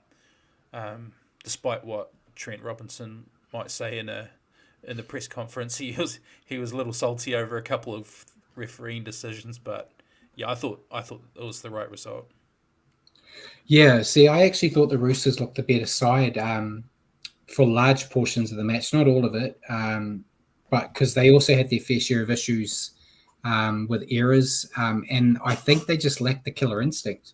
despite what Trent Robinson might say in the press conference. He was a little salty over a couple of refereeing decisions, but yeah, I thought it was the right result.
Yeah, see, I actually thought the Roosters looked the better side for large portions of the match, not all of it. But because they also had their fair share of issues with errors. And I think they just lacked the killer instinct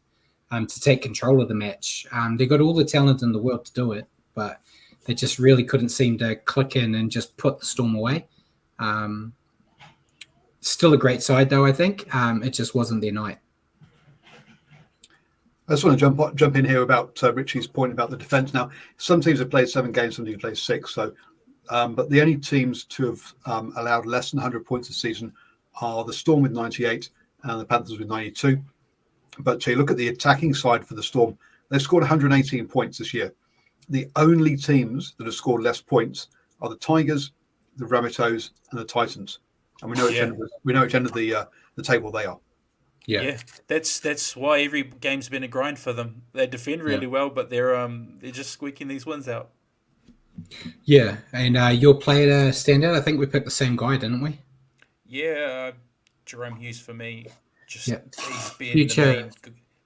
to take control of the match. They got all the talent in the world to do it, but they just really couldn't seem to click in and just put the Storm away. Still a great side, though, I think. It just wasn't their night.
I just want to jump in here about Richie's point about the defence. Now, some teams have played 7 games, some teams have played 6. So, but the only teams to have allowed less than 100 points this season are the Storm with 98 and the Panthers with 92. But you look at the attacking side for the Storm, they've scored 118 points this year. The only teams that have scored less points are the Tigers, the Rabbitohs, and the Titans. And we know which end of the table they are.
Yeah, that's why every game's been a grind for them. They defend really well, but they're just squeaking these wins out.
Yeah, and your player to stand out, I think we picked the same guy, didn't we?
Yeah, Jerome Hughes for me. Just he's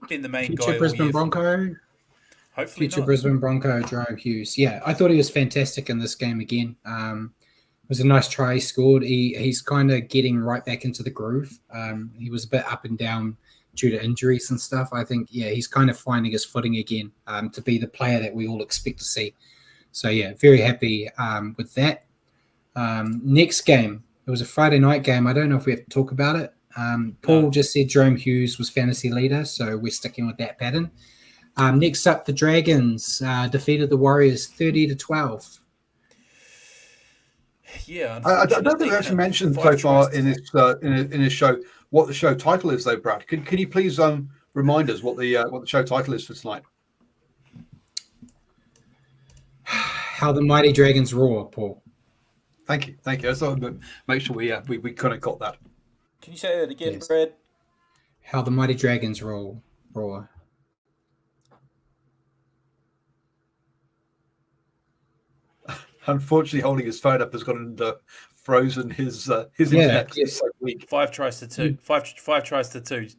been the main guy.
Future Brisbane Bronco.
Hopefully
Future
not.
Brisbane Bronco, Jerome Hughes. Yeah, I thought he was fantastic in this game again. It was a nice try he scored. He's kind of getting right back into the groove. He was a bit up and down due to injuries and stuff. I think, he's kind of finding his footing again to be the player that we all expect to see. So, very happy with that. Next game, it was a Friday night game. I don't know if we have to talk about it. Paul just said Jerome Hughes was fantasy leader, so we're sticking with that pattern. Next up, the Dragons defeated the Warriors 30-12.
Yeah,
I don't think we actually mentioned so far in this show what the show title is, though, Brad. Can you please remind us what the show title is for tonight?
How the Mighty Dragons Roar, Paul.
Thank you. I thought make sure we kind of got that.
Can you say that again, Brad?
How the Mighty Dragons Roar.
Unfortunately, holding his phone up has gone and frozen his internet.
Yes. So weak. 5 tries to 2. 5 tries to 2.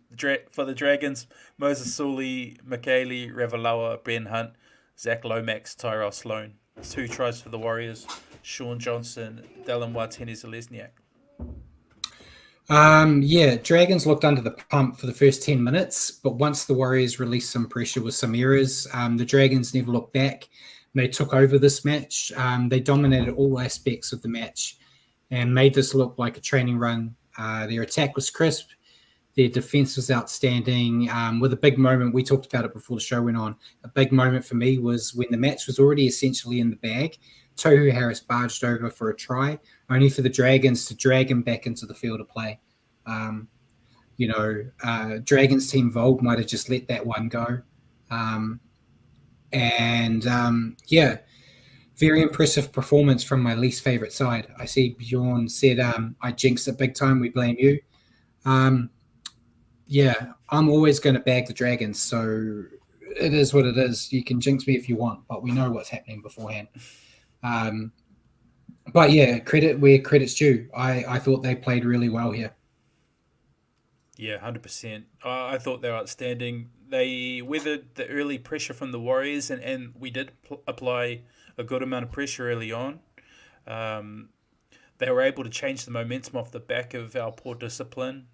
For the Dragons, Moses Sully, Michaeli Ravalawa, Ben Hunt, Zach Lomax, Tyrell Sloan. 2 tries for the Warriors, Sean Johnson, Dylan Watene-Zelezniak.
Dragons looked under the pump for the first 10 minutes, but once the Warriors released some pressure with some errors, the Dragons never looked back. They took over this match. They dominated all aspects of the match and made this look like a training run. Their attack was crisp. Their defense was outstanding. With a big moment, we talked about it before the show went on. A big moment for me was when the match was already essentially in the bag. Tohu Harris barged over for a try, only for the Dragons to drag him back into the field of play. Dragons team Vold might have just let that one go. Very impressive performance from my least favorite side. I see Bjorn said, I jinxed it big time. We blame you. I'm always going to bag the Dragons. So it is what it is. You can jinx me if you want, but we know what's happening beforehand. Credit where credit's due. I thought they played really well here.
Yeah, 100%. I thought they were outstanding. They weathered the early pressure from the Warriors, and we did apply a good amount of pressure early on. They were able to change the momentum off the back of our poor discipline.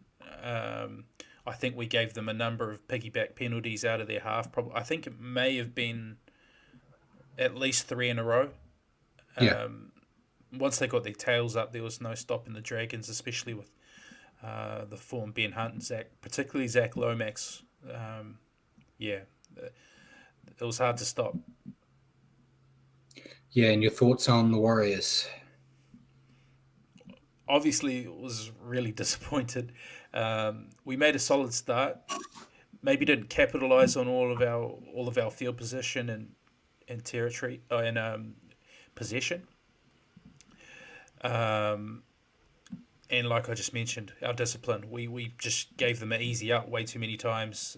I think we gave them a number of piggyback penalties out of their half. I think it may have been at least three in a row.
Yeah.
Once they got their tails up, there was no stopping the Dragons, especially with the form Ben Hunt and Zach, particularly Zach Lomax. Yeah, it was hard to stop.
Yeah, and your thoughts on the Warriors?
Obviously, was really disappointed. We made a solid start. Maybe didn't capitalize on all of our field position and territory and possession. And like I just mentioned, our discipline. We just gave them an easy out way too many times.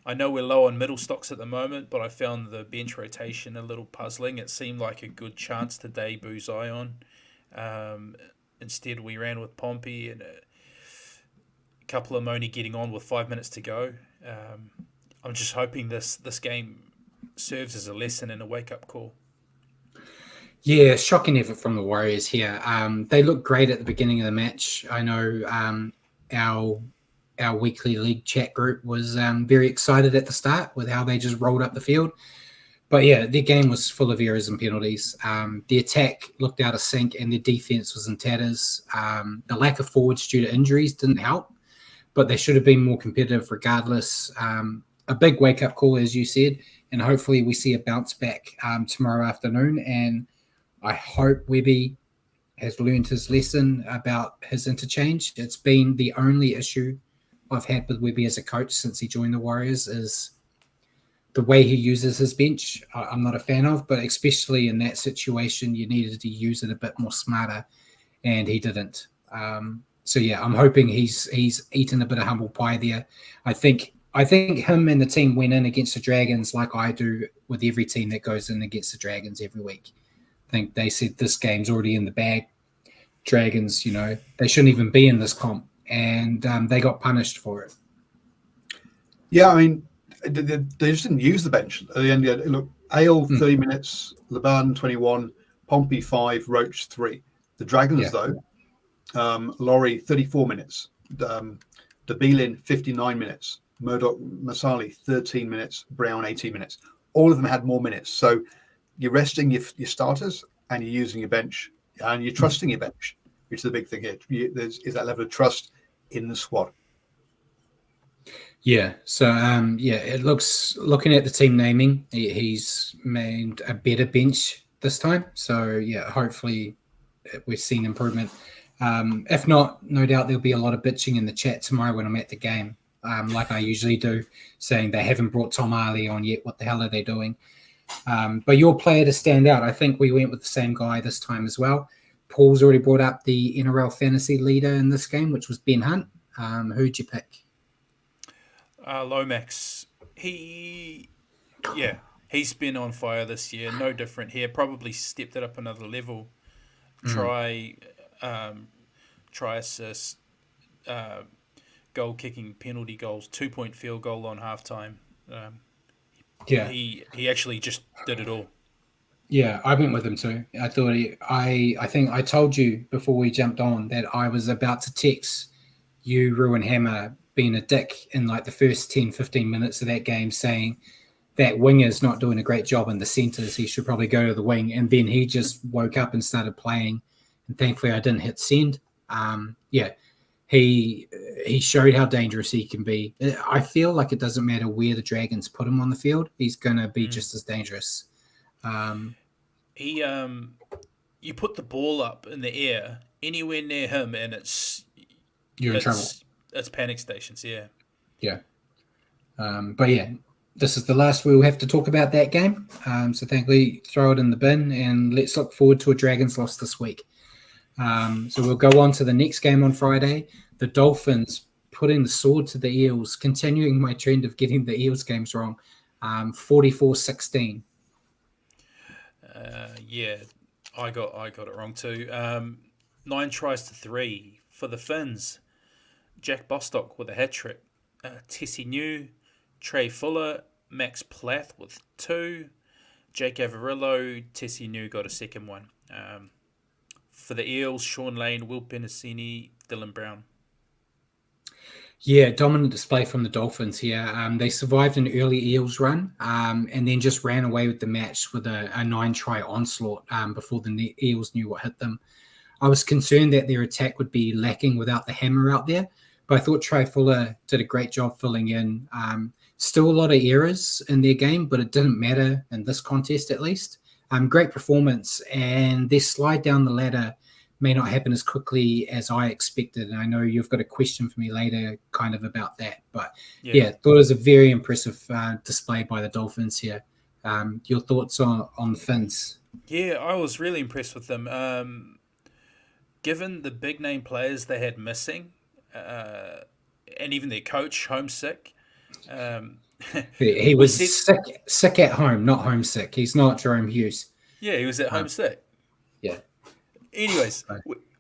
I know we're low on middle stocks at the moment, but I found the bench rotation a little puzzling. It seemed like a good chance to debut Zion. Um, Instead, we ran with Pompey and a couple of Moni getting on with 5 minutes to go. I'm just hoping this game serves as a lesson and a wake up call.
Yeah, shocking effort from the Warriors here. They looked great at the beginning of the match. I know our weekly league chat group was very excited at the start with how they just rolled up the field. But yeah, their game was full of errors and penalties. The attack looked out of sync and their defense was in tatters. The lack of forwards due to injuries didn't help, but they should have been more competitive regardless. A big wake-up call, as you said, and hopefully we see a bounce back tomorrow afternoon. And I hope Webby has learned his lesson about his interchange. It's been the only issue I've had with Webby as a coach since he joined the Warriors is the way he uses his bench. I'm not a fan of, but especially in that situation, you needed to use it a bit more smarter, and he didn't. So yeah, I'm hoping he's eaten a bit of humble pie there. I think him and the team went in against the Dragons like I do with every team that goes in against the Dragons every week. I think they said this game's already in the bag. Dragons, they shouldn't even be in this comp, and they got punished for it.
Yeah, I mean, they just didn't use the bench at the end. Look, Ale 30 minutes, Laban 21, Pompey 5, Roach 3. The Dragons, though, Laurie 34 minutes, Debilin 59 minutes, Murdoch Masali 13 minutes, Brown 18 minutes. All of them had more minutes. So you're resting your starters and you're using your bench and you're trusting your bench, which is the big thing here. Is that level of trust in the squad.
Yeah. So, it looking at the team naming, he's made a better bench this time. So, yeah, hopefully we've seen improvement. If not, no doubt there'll be a lot of bitching in the chat tomorrow when I'm at the game, like I usually do, saying they haven't brought Tom Harley on yet. What the hell are they doing? But your player to stand out, I think we went with the same guy this time as well. Paul's already brought up the NRL fantasy leader in this game, which was Ben Hunt. Who'd you pick?
Lomax. He's been on fire this year. No different here. Probably stepped it up another level. Try assist, goal kicking, penalty goals, 2-point field goal on halftime. He actually just did it all.
Yeah, I went with him too. I thought I think I told you before we jumped on that I was about to text you, Ruin Hammer, being a dick in like the first 10, 15 minutes of that game, saying that winger's not doing a great job in the centres. He should probably go to the wing. And then he just woke up and started playing. And thankfully I didn't hit send. He showed how dangerous he can be. I feel like it doesn't matter where the Dragons put him on the field. He's going to be just as dangerous.
You put the ball up in the air anywhere near him and
you're in trouble.
It's panic stations, yeah.
Yeah. But yeah, this is the last we'll have to talk about that game. So thankfully, throw it in the bin and let's look forward to a Dragons loss this week. So we'll go on to the next game on Friday. The Dolphins putting the sword to the Eels, continuing my trend of getting the Eels games wrong. 44-16.
I got it wrong too. 9 tries to 3 for the Finns. Jack Bostock with a hat trick. Tessie New, Trey Fuller, Max Plath with 2. Jake Avarillo, Tessie New got a second one. For the Eels, Sean Lane, Will Penasini, Dylan Brown.
Yeah, dominant display from the Dolphins here. They survived an early Eels run and then just ran away with the match with a 9-try onslaught before the Eels knew what hit them. I was concerned that their attack would be lacking without the hammer out there, but I thought Try Fuller did a great job filling in. Still a lot of errors in their game, but it didn't matter in this contest at least. Great performance, and their slide down the ladder may not happen as quickly as I expected. And I know you've got a question for me later kind of about that. But yeah thought it was a very impressive display by the Dolphins here. Your thoughts on the Finns?
Yeah, I was really impressed with them. Given the big name players they had missing, and even their coach homesick.
He was sick at home, not homesick. He's not Jerome Hughes.
Yeah, he was at home sick.
Yeah.
Anyways,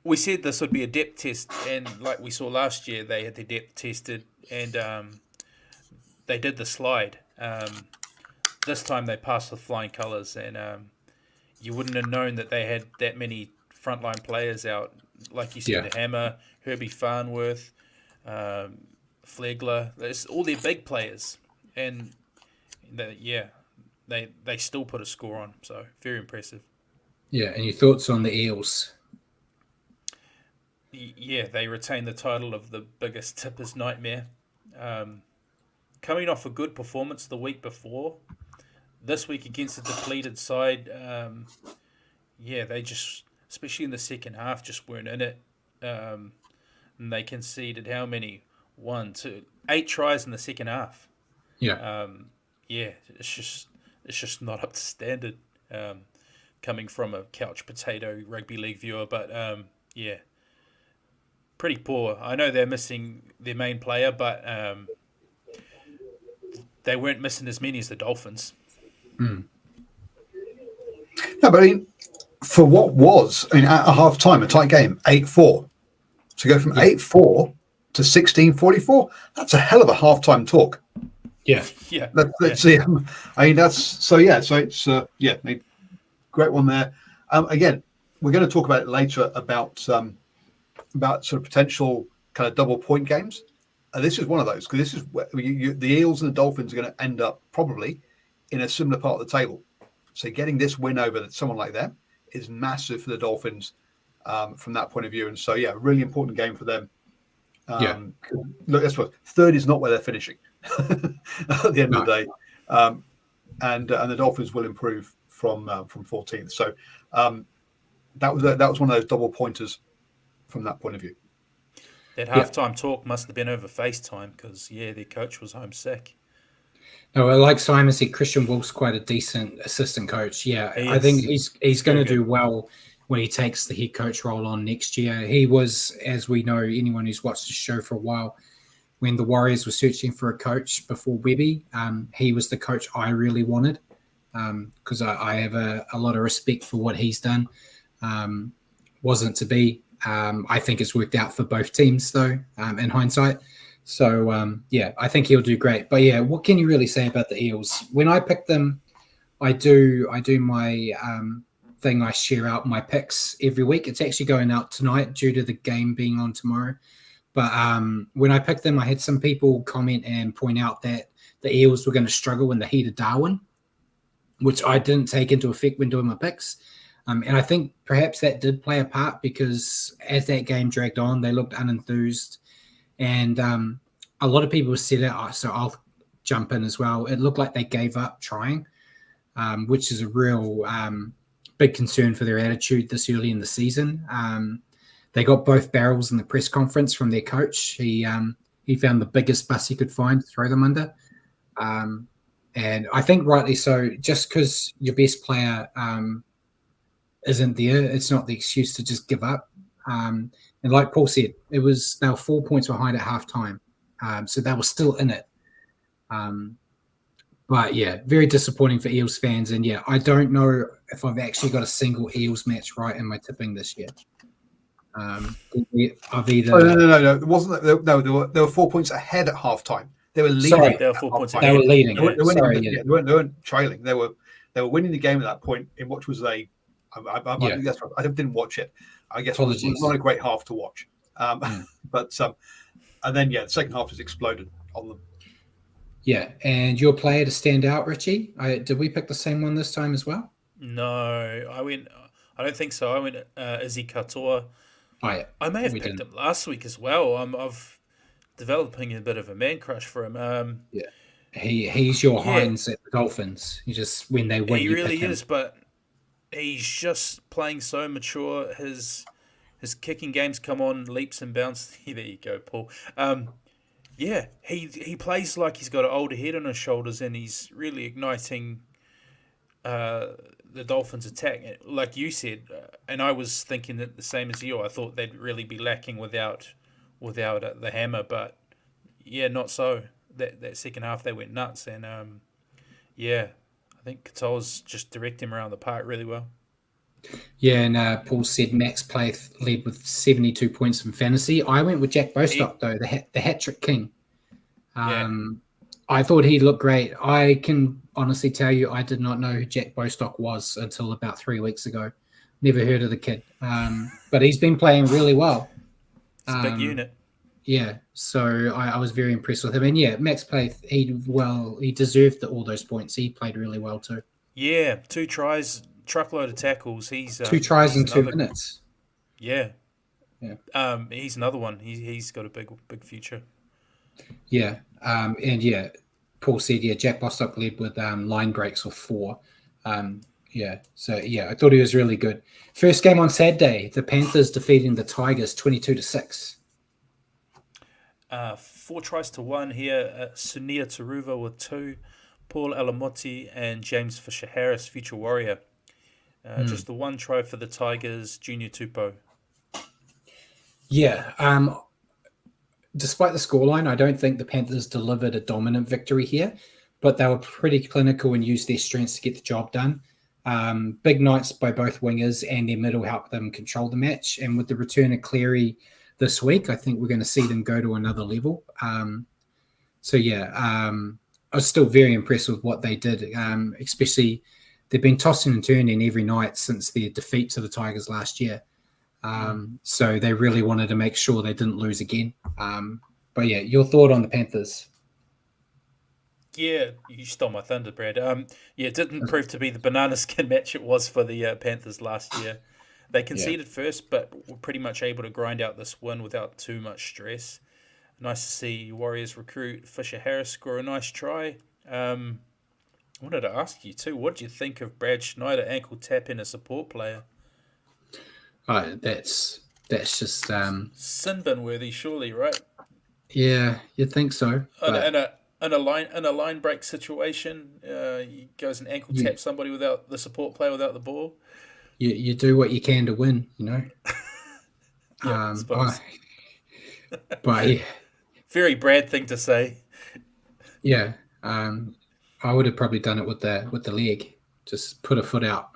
we said this would be a depth test, and like we saw last year, they had their depth tested, and they did the slide. This time they passed with flying colours, and you wouldn't have known that they had that many frontline players out. Like you said, the Hammer, Herbie Farnworth, Flegler, there's all their big players, and they still put a score on. So very impressive.
Yeah, and your thoughts on the Eels?
Yeah, they retain the title of the biggest tipper's nightmare. Coming off a good performance the week before, this week against a depleted side, they just, especially in the second half, just weren't in it. And they conceded how many? 1, 2, 8 tries in the second half. It's just not up to standard. Coming from a couch potato rugby league viewer, but pretty poor. I know they're missing their main player, but they weren't missing as many as the Dolphins.
No, but I mean, for what was, at a half time, a tight game, 8-4. To go from 8-4 to 16-44, that's a hell of a half-time talk.
Yeah.
Let's see. I mean, that's so. Yeah, so it's great one there. Again, we're going to talk about it later about sort of potential kind of double point games. This is one of those, because this is where the Eels and the Dolphins are going to end up probably in a similar part of the table. So getting this win over someone like that is massive for the Dolphins from that point of view. And so, really important game for them. Look, that's what third is not where they're finishing at the end of the day, and the Dolphins will improve from 14th. So that was one of those double pointers from that point of view.
That halftime talk must have been over FaceTime because their coach was homesick.
No, like Simon said, Christian Wolf's quite a decent assistant coach. Yeah, I think he's going to do well when he takes the head coach role on next year. He was, as we know, anyone who's watched the show for a while, when the Warriors were searching for a coach before Webby, he was the coach I really wanted because I have a lot of respect for what he's done. Wasn't to be. I think it's worked out for both teams, though, in hindsight. So, I think he'll do great. But, what can you really say about the Eels? When I pick them, I do my thing. I share out my picks every week. It's actually going out tonight due to the game being on tomorrow. But when I picked them, I had some people comment and point out that the Eels were going to struggle in the heat of Darwin, which I didn't take into effect when doing my picks. And I think perhaps that did play a part because as that game dragged on, they looked unenthused. And a lot of people said it, so I'll jump in as well. It looked like they gave up trying, which is a real big concern for their attitude this early in the season. They got both barrels in the press conference from their coach. He found the biggest bus he could find to throw them under. And I think rightly so, just because your best player isn't there, it's not the excuse to just give up. And like Paul said, they were 4 points behind at halftime. So they were still in it. But very disappointing for Eels fans. And I don't know if I've actually got a single Eels match right in my tipping this year. I've either...
No. It wasn't. They were 4 points ahead at halftime. They were leading.
Sorry, they were 4 points ahead.
They were leading.
They weren't trailing. They were winning the game at that point in what was I didn't watch it. I guess it was not a great half to watch. But And then the second half has exploded on them.
Yeah, and your player to stand out, Richie? Did we pick the same one this time as well?
No, I went. I don't think so. I went Izzy Katoa.
Oh, yeah,
I may have
we
picked
didn't.
him last week as well. I've developing a bit of a man crush for him.
Yeah, he's your
Yeah,
Heinz at the Dolphins. You just when they win,
he
you pick
really
him.
is, but he's just playing so mature. His kicking games come on leaps and bounds. There you go, Paul. Yeah, he plays like he's got an older head on his shoulders, and he's really igniting the Dolphins' attack. Like you said, and I was thinking that the same as you. I thought they'd really be lacking without the hammer, but yeah, not so. That second half they went nuts, and yeah, I think Katoa's just direct him around the park really well.
Yeah, and Paul said Max Plath led with 72 points in fantasy. I went with Jack Bostock, though, the hat trick king.
Yeah.
I thought he looked great. I can honestly tell you I did not know who Jack Bostock was until about 3 weeks ago. Never heard of the kid. But he's been playing really well.
It's a big unit.
Yeah, so I was very impressed with him. And yeah, Max Plath, he deserved all those points. He played really well too.
Yeah, 2 tries, truckload of tackles. He's
2 tries
he's
in 2
another,
minutes.
Yeah.
Yeah.
He's another one. He's got a big future.
Yeah. And yeah, Paul said, yeah, Jack Bostock led with line breaks of 4. Yeah. So yeah, I thought he was really good. First game on Saturday, the Panthers defeating the Tigers 22-6.
4 tries to 1 here. Sunia Taruva with 2. Paul Alamotti and James Fisher-Harris, future Warrior. Just the 1 try for the Tigers, Junior Tupou.
Yeah. Despite the scoreline, I don't think the Panthers delivered a dominant victory here, but they were pretty clinical and used their strengths to get the job done. Big nights by both wingers, and their middle helped them control the match. And with the return of Cleary this week, I think we're going to see them go to another level. So yeah, I was still very impressed with what they did, especially they've been tossing and turning every night since their defeat to the Tigers last year. So they really wanted to make sure they didn't lose again. But yeah, your thought on the Panthers?
Yeah, you stole my thunder, Brad. Yeah, it didn't prove to be the banana skin match it was for the Panthers last year. They conceded first, but were pretty much able to grind out this win without too much stress. Nice to see Warriors recruit Fisher-Harris score a nice try. I wanted to ask you too, what did you think of Brad Schneider ankle tapping a support player?
That's just
Sin bin worthy, surely, right?
yeah, you'd think so.
In a line break situation, he goes and ankle taps somebody without the support player without the ball.
You do what you can to win, you know.
Yeah, I suppose.
But yeah,
very Brad thing to say.
Yeah, I would have probably done it with the leg. Just put a foot out.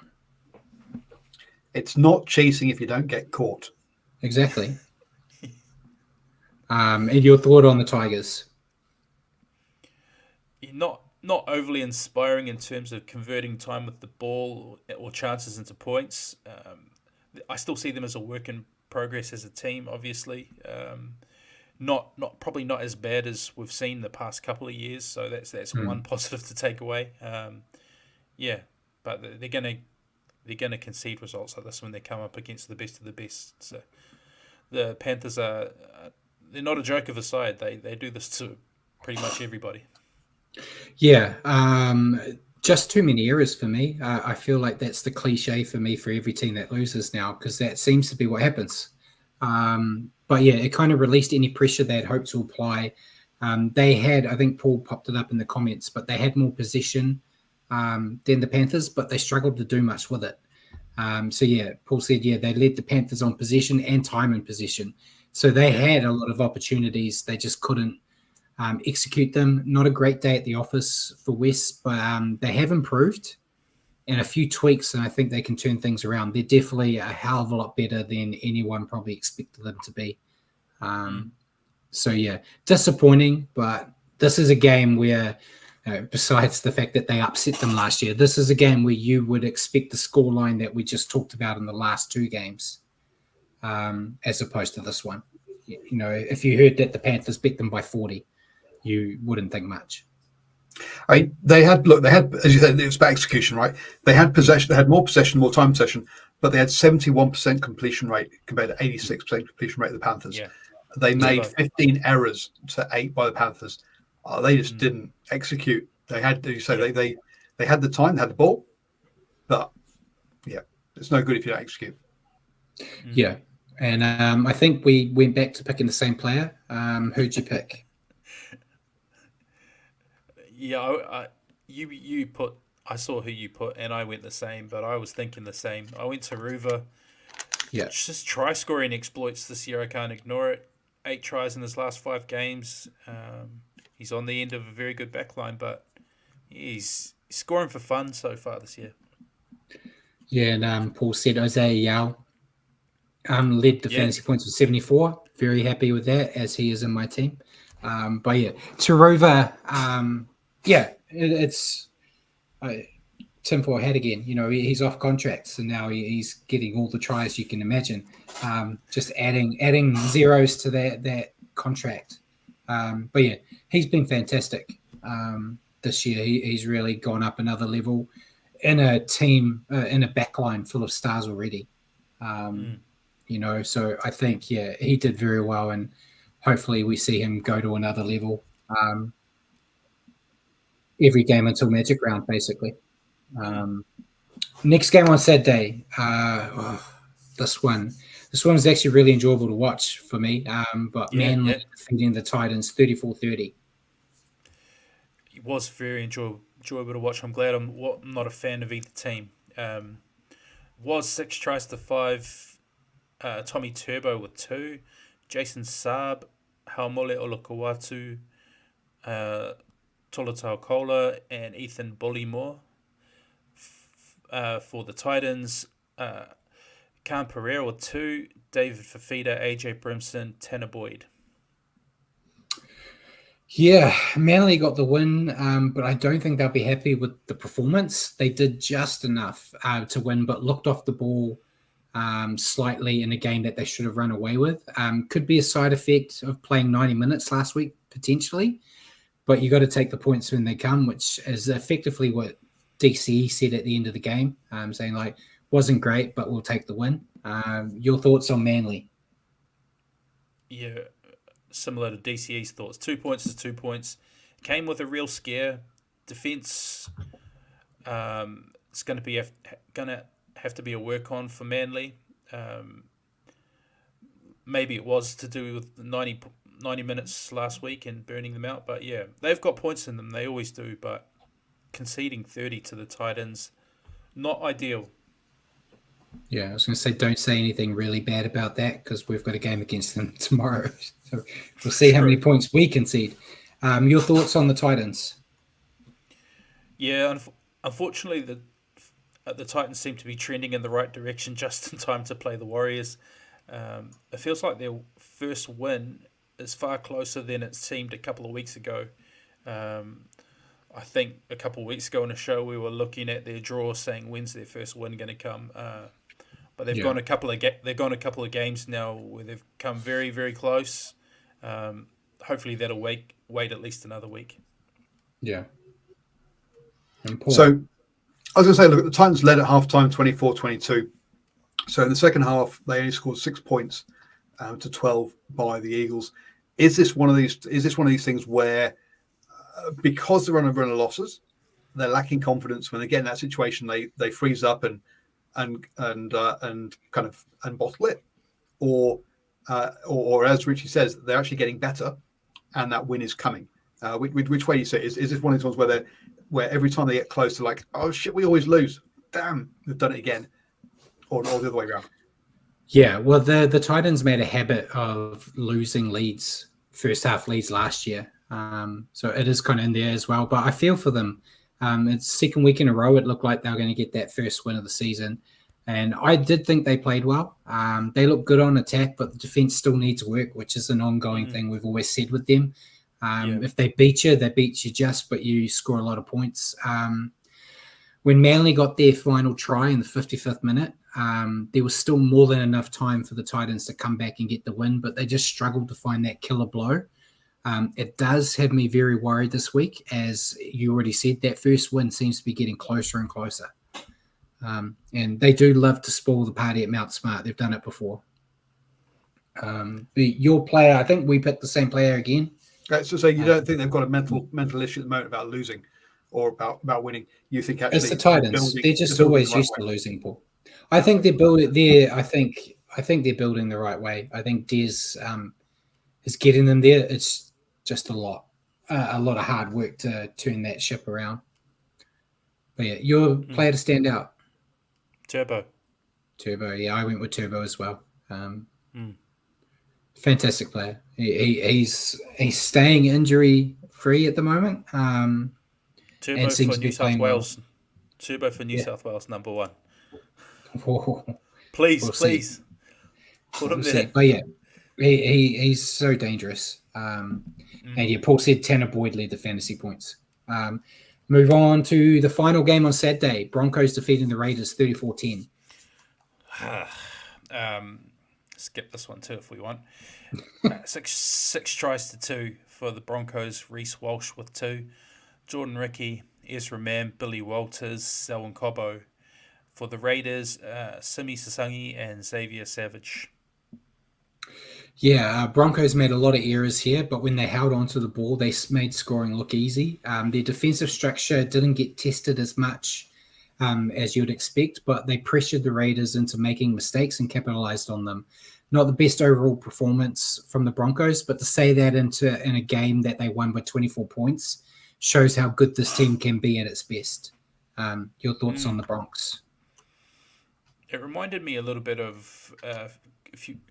It's not cheating if you don't get caught.
Exactly. And your thought on the Tigers?
Not overly inspiring in terms of converting time with the ball or chances into points. I still see them as a work in progress as a team, obviously. Probably not as bad as we've seen the past couple of years. So that's one positive to take away. Yeah, but they're gonna concede results like this when they come up against the best of the best. So the Panthers they're not a joke of a side. They do this to pretty much everybody.
Yeah, just too many errors for me. I feel like that's the cliche for me for every team that loses now, because that seems to be what happens. But yeah, it kind of released any pressure they had hoped to apply. They had, I think Paul popped it up in the comments, but they had more possession than the Panthers, but they struggled to do much with it. So yeah, Paul said, yeah, they led the Panthers on possession and time in possession. So they had a lot of opportunities. They just couldn't execute them. Not a great day at the office for West, but they have improved and a few tweaks, and I think they can turn things around. They're definitely a hell of a lot better than anyone probably expected them to be. So yeah, disappointing, but this is a game where, besides the fact that they upset them last year, this is a game where you would expect the scoreline that we just talked about in the last 2 games, as opposed to this one. if you heard that the Panthers beat them by 40, you wouldn't think much.
I mean, they had, as you said, it was about execution, right? They had possession, they had more possession, more time possession, but they had 71% completion rate compared to 86% completion rate of the Panthers.
Yeah.
They made 15 errors to 8 by the Panthers. They just didn't execute. They had, as you say, they had the time, they had the ball, but yeah, it's no good if you don't execute.
Yeah, and I think we went back to picking the same player. Who'd you pick?
Yeah, you put. I saw who you put, and I went the same. But I was thinking the same. I went to Ruva.
Yeah,
Just try scoring exploits this year. I can't ignore it. 8 tries in his last 5 games. He's on the end of a very good backline, but he's scoring for fun so far this year.
Yeah, and Paul said Isaiah Yao led the fantasy points with 74. Very happy with that, as he is in my team. But yeah, Taruva, it's tinfoil hat again. He's off contract, so now he's getting all the tries you can imagine. Just adding zeros to that contract. But yeah, he's been fantastic this year. He's really gone up another level in a team, in a backline full of stars already. So I think, he did very well, and hopefully we see him go to another level every game until Magic Round, basically. Next game on Saturday, this one is actually really enjoyable to watch for me, but Manly defeating the Titans 34-30.
It was very enjoyable to watch. I'm glad I'm not a fan of either team. Was 6 tries to 5. Tommy Turbo with 2, Jason Saab, Haumole Olakawatu, Tolotau Kola, and Ethan Bullymore. For the Titans, Cam Pereira with 2, David Fafita, AJ Brimson, Tanner Boyd.
Yeah, Manly got the win, but I don't think they'll be happy with the performance. They did just enough to win, but looked off the ball slightly in a game that they should have run away with. Could be a side effect of playing 90 minutes last week, potentially, but you got to take the points when they come, which is effectively what DCE said at the end of the game, saying wasn't great, but we'll take the win. Your thoughts on Manly?
Yeah, similar to DCE's thoughts. 2 points is 2 points. Came with a real scare. Defense, it's going to have to be a work on for Manly. Maybe it was to do with the 90 minutes last week and burning them out, but yeah, they've got points in them. They always do, but conceding 30 to the Titans, not ideal.
Yeah, I was going to say, don't say anything really bad about that, because we've got a game against them tomorrow. So we'll see how many points we concede. Your thoughts on the Titans?
Yeah, unfortunately, the Titans seem to be trending in the right direction just in time to play the Warriors. It feels like their first win is far closer than it seemed a couple of weeks ago. I think a couple of weeks ago on a show we were looking at their draw, saying when's their first win going to come. But they've gone a couple of games now where they've come very, very close. Hopefully that'll wait at least another week.
Yeah.
So I was going to say, look, the Titans led at halftime 24-22. So in the second half, they only scored 6 points to 12 by the Eagles. Is this one of these things where, because they're on a run of losses, they're lacking confidence when they get in that situation, they freeze up and bottle it, or as Richie says, they're actually getting better, and that win is coming. Which way do you say? Is this one of these ones where every time they get close to oh shit, we always lose. Damn, we've done it again, or the other way around?
Yeah, well, the Titans made a habit of losing first half leads last year. So it is kind of in there as well. But I feel for them. It's second week in a row. It looked like they were going to get that first win of the season. And I did think they played well. They look good on attack, but the defense still needs work, which is an ongoing thing we've always said with them. If they beat you just, but you score a lot of points. when Manly got their final try in the 55th minute, there was still more than enough time for the Titans to come back and get the win, but they just struggled to find that killer blow. It does have me very worried this week, as you already said, that first win seems to be getting closer and closer. And they do love to spoil the party at Mount Smart. They've done it before. Your player, I think we picked the same player again.
So you don't think they've got a mental issue at the moment about losing or about winning? You think actually
it's the Titans? They're just always used to losing, Paul. I think they're building. I think they're building the right way. I think Des is getting them there. It's just a lot of hard work to turn that ship around. But yeah, your player to stand out.
Turbo.
Yeah, I went with Turbo as well. Fantastic player. He's staying injury free at the moment.
Turbo for New South Wales. Well. Turbo for New South Wales, number 1. Please. Put him there.
But yeah, he's so dangerous. And yeah, Paul said Tanner Boyd led the fantasy points. Move on to the final game on Saturday. Broncos defeating the Raiders 34-10.
Skip this one too if we want. 6 tries to 2 for the Broncos. Reece Walsh with 2. Jordan Ricky, Ezra Mam, Billy Walters, Selwyn Cobbo. For the Raiders, Simi Sasangi and Xavier Savage.
Yeah, Broncos made a lot of errors here, but when they held onto the ball, they made scoring look easy. Their defensive structure didn't get tested as much as you'd expect, but they pressured the Raiders into making mistakes and capitalized on them. Not the best overall performance from the Broncos, but to say that in a game that they won by 24 points shows how good this team can be at its best. Your thoughts on the Bronx?
It reminded me a little bit of a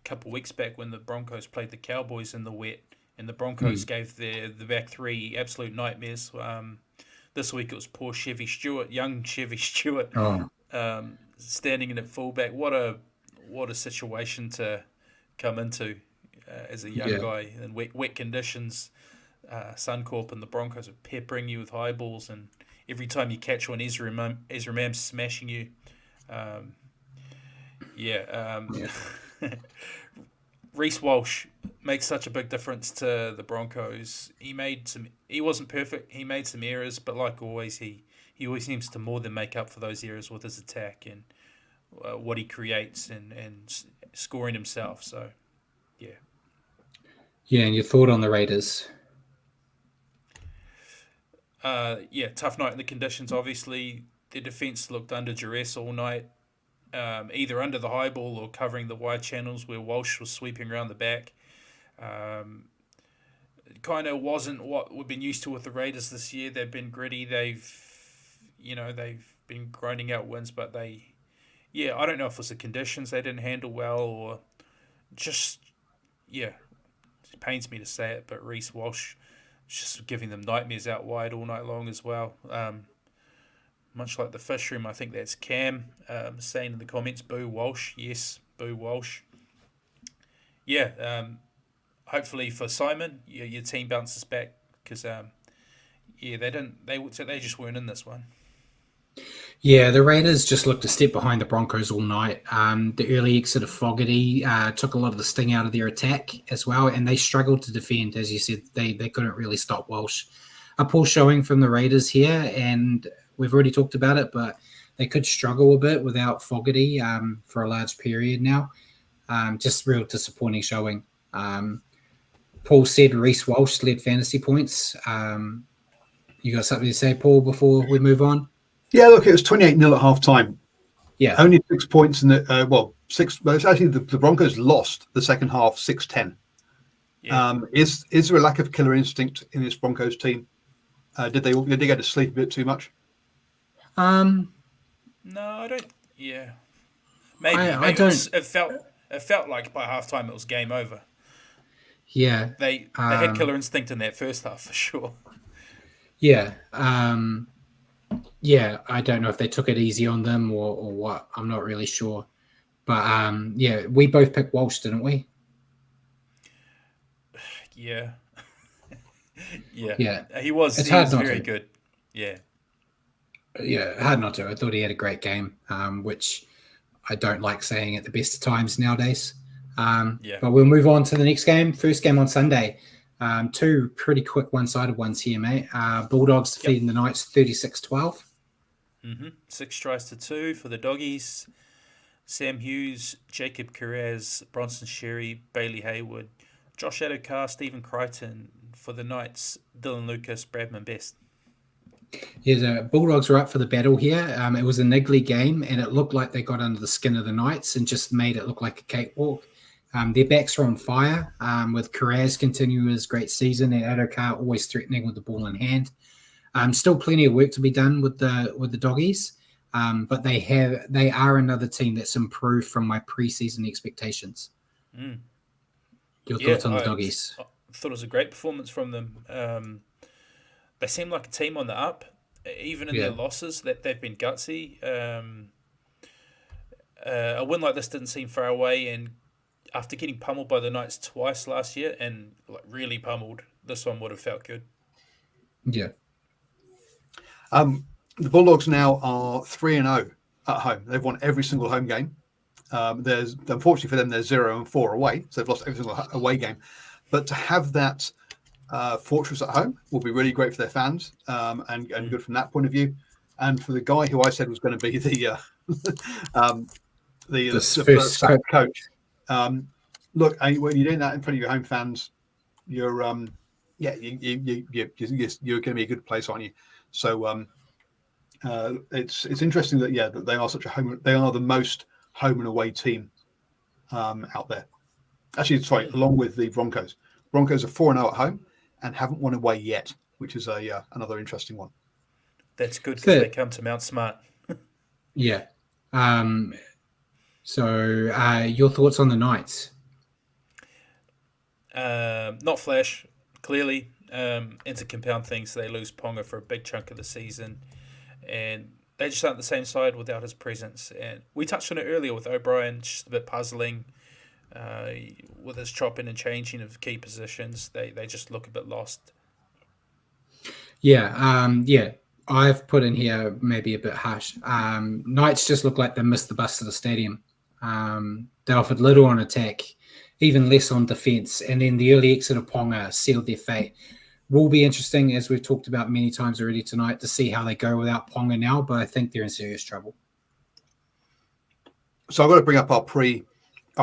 couple of weeks back when the Broncos played the Cowboys in the wet, and the Broncos gave the back three absolute nightmares. This week it was poor young Chevy Stewart, standing in at fullback. What a situation to come into as a young guy in wet conditions. Suncorp and the Broncos are peppering you with high balls, and every time you catch one, Ezra Mam smashing you. Reece Walsh makes such a big difference to the Broncos. He wasn't perfect. He made some errors, but like always, he always seems to more than make up for those errors with his attack and what he creates and scoring himself. So, yeah.
Yeah, and your thought on the Raiders?
Tough night in the conditions, obviously. Their defence looked under duress all night, either under the high ball or covering the wide channels where Walsh was sweeping around the back. It kind of wasn't what we've been used to with the Raiders this year. They've been gritty. They've been grinding out wins, but I don't know if it was the conditions they didn't handle well or just, it pains me to say it, but Reece Walsh just giving them nightmares out wide all night long as well. Much like the fish room, I think that's Cam saying in the comments, boo Walsh. Yes, boo Walsh. Hopefully for Simon, your team bounces back because they just weren't in this one.
Yeah, the Raiders just looked a step behind the Broncos all night. The early exit of Fogarty took a lot of the sting out of their attack as well, and they struggled to defend. As you said, they couldn't really stop Walsh. A poor showing from the Raiders here, and we've already talked about it, but they could struggle a bit without Fogarty for a large period now. Just real disappointing showing. Paul said Reece Walsh led fantasy points. You got something to say, Paul, before we move on?
Yeah, look, it was 28-0 at half time.
Yeah.
Only 6 points in the, six. Well, it's actually the Broncos lost the second half 6-10. Yeah. Is there a lack of killer instinct in this Broncos team? Did they go to sleep a bit too much?
No, I don't. Yeah, maybe. I don't. It felt like by halftime it was game over.
Yeah,
they had killer instinct in that first half for sure.
Yeah, I don't know if they took it easy on them or what. I'm not really sure, but we both picked Walsh, didn't we?
Yeah.
Yeah.
He was very good. Yeah.
Yeah, hard not to. I thought he had a great game, which I don't like saying at the best of times nowadays.
Yeah.
But we'll move on to the next game. First game on Sunday. Two pretty quick one-sided ones here, mate. Bulldogs defeating the Knights 36-12.
6 tries to 2 for the Doggies. Sam Hughes, Jacob Carrez, Bronson Sherry, Bailey Hayward, Josh Adokar, Stephen Crichton. For the Knights, Dylan Lucas, Bradman Best.
Yeah, the Bulldogs were up for the battle here. It was a niggly game, and it looked like they got under the skin of the Knights and just made it look like a cakewalk. Their backs are on fire, with Carraz continuing his great season and Adokar always threatening with the ball in hand. Still plenty of work to be done with the Doggies, but they are another team that's improved from my preseason expectations. Your thoughts on the Doggies?
I thought it was a great performance from them. They seem like a team on the up, even in their losses. That they've been gutsy. A win like this didn't seem far away, and after getting pummeled by the Knights twice last year, and like really pummeled, this one would have felt good.
Yeah.
The Bulldogs now are 3-0 at home. They've won every single home game. There's unfortunately for them, they're 0-4 away, so they've lost every single away game. But to have that fortress at home will be really great for their fans, and good from that point of view. And for the guy who I said was going to be the first coach, look, when you're doing that in front of your home fans, you're going to be a good place, aren't you? So it's interesting that they are such they are the most home and away team out there. Actually, sorry, along with the Broncos. Broncos are 4-0 at home and haven't won away yet, which is another interesting one.
That's good because they come to Mount Smart.
Yeah. So your thoughts on the Knights?
Not flash, clearly. And to compound things, they lose Ponga for a big chunk of the season. And they just aren't the same side without his presence. And we touched on it earlier with O'Brien, just a bit puzzling. With his chopping and changing of key positions, they just look a bit lost.
Yeah. I've put in here maybe a bit harsh. Knights just look like they missed the bus to the stadium. They offered little on attack, even less on defence, and then the early exit of Ponga sealed their fate. Will be interesting, as we've talked about many times already tonight, to see how they go without Ponga now, but I think they're in serious trouble.
So I've got to bring up our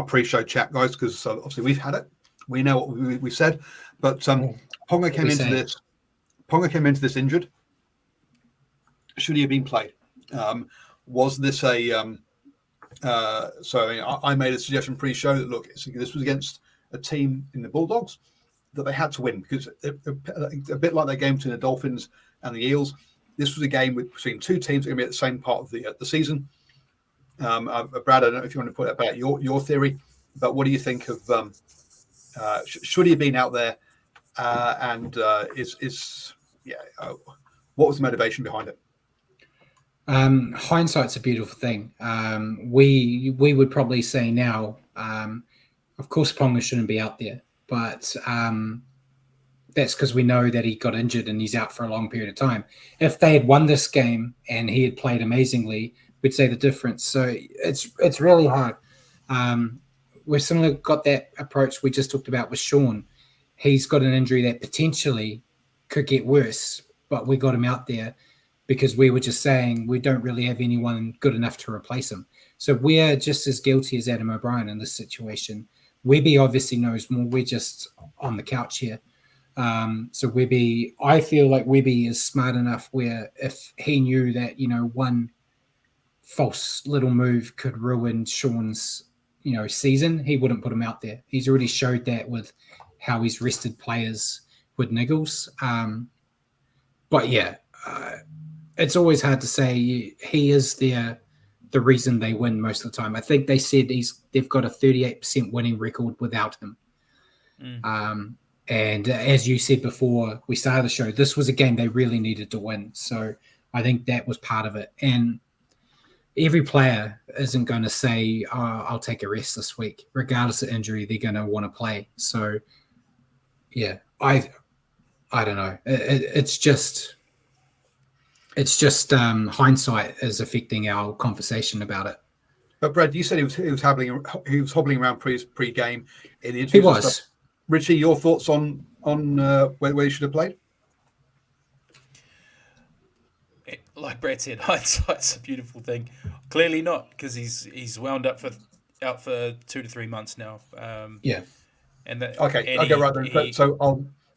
pre-show chat, guys, because obviously we've had it. We know what we said, but Ponga came into this injured. Should he have been played? Was this a? I made a suggestion pre-show that look, this was against a team in the Bulldogs that they had to win because a bit like that game between the Dolphins and the Eels. This was a game between two teams that are going to be at the same part of the season. Brad, I don't know if you want to put about your theory, but what do you think of should he have been out there? What was the motivation behind it?
Hindsight's a beautiful thing. We would probably say now, of course, Ponga shouldn't be out there, but that's because we know that he got injured and he's out for a long period of time. If they had won this game and he had played amazingly, we'd say the difference. So it's really hard. We've similarly got that approach we just talked about with Sean. He's got an injury that potentially could get worse, but we got him out there because we were just saying we don't really have anyone good enough to replace him. So we're just as guilty as Adam O'Brien in this situation. Webby obviously knows more. We're just on the couch here. So Webby, I feel like Webby is smart enough where if he knew that, one false little move could ruin Sean's, season, he wouldn't put him out there. He's already showed that with how he's rested players with niggles. But yeah, it's always hard to say. He is the reason they win most of the time. I think they said they've got a 38% winning record without him. And as you said before we started the show, this was a game they really needed to win. So I think that was part of it. And every player isn't going to say, I'll take a rest this week. Regardless of injury, they're going to want to play. So, yeah, I don't know. It's just It's just hindsight is affecting our conversation about it.
But Brad, you said he was hobbling around pre-game in the
He
interviews and stuff.
was.
Richie, your thoughts on where he should have played?
Like Brad said, hindsight's a beautiful thing. Clearly not, because he's wound up out for 2 to 3 months now.
Yeah.
And that
Okay,
and
right then. So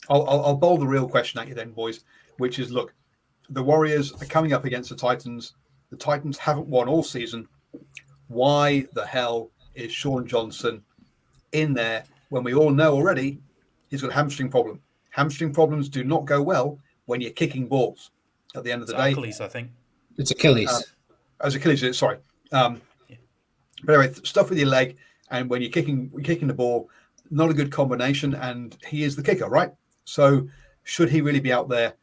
I'll bowl the real question at you then, boys, which is: look, the Warriors are coming up against the Titans. The Titans haven't won all season. Why the hell is Sean Johnson in there when we all know already he's got a hamstring problem? Hamstring problems do not go well when you're kicking balls. At the end of the day,
Achilles, I think.
It's Achilles.
As Achilles, sorry.
Yeah.
But anyway, stuff with your leg, and when you're kicking the ball, not a good combination. And he is the kicker, right? So should he really be out there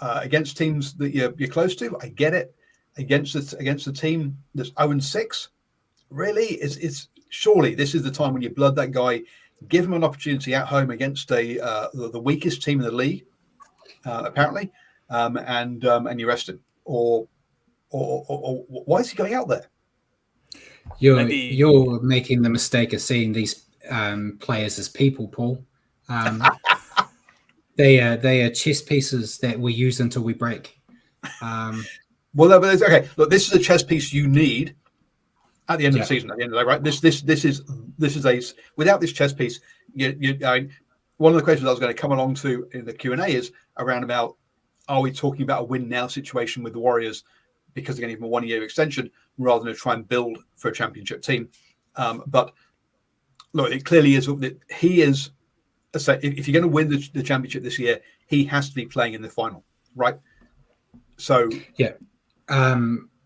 against teams that you're close to? I get it. Against the team that's 0-6, really, it's surely this is the time when you blood that guy, give him an opportunity at home against the weakest team in the league, apparently, and you rest him. Or why is he going out there?
You're making the mistake of seeing these players as people, Paul. They are chess pieces that we use until we break.
Well, no, but okay. Look, this is a chess piece you need at the end of the season. At the end of the day, right? This is a without this chess piece. One of the questions I was going to come along to in the Q&A is around about: are we talking about a win now situation with the Warriors because they're going to give them a 1-year extension rather than try and build for a championship team? But look, it clearly is that he is. So if you're going to win the championship this year, he has to be playing in the final, right? So
yeah.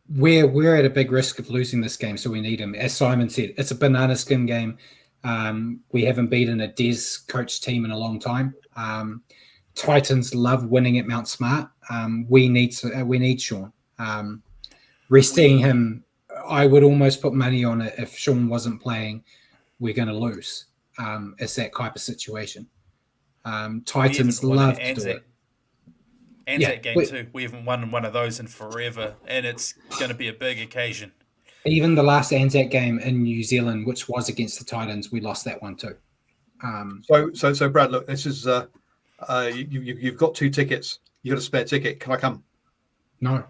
We're at a big risk of losing this game, so we need him. As Simon said, it's a banana skin game. We haven't beaten a Des coach team in a long time. Titans love winning at Mount Smart. We need Sean. Resting him, I would almost put money on it. If Sean wasn't playing, we're going to lose. It's that type of situation. Titans love to do it.
Anzac game too. We haven't won one of those in forever, and it's going to be a big occasion.
Even the last Anzac game in New Zealand, which was against the Titans, we lost that one too.
So Brad, look, this is you've got 2 tickets. You got a spare ticket. Can I come?
No.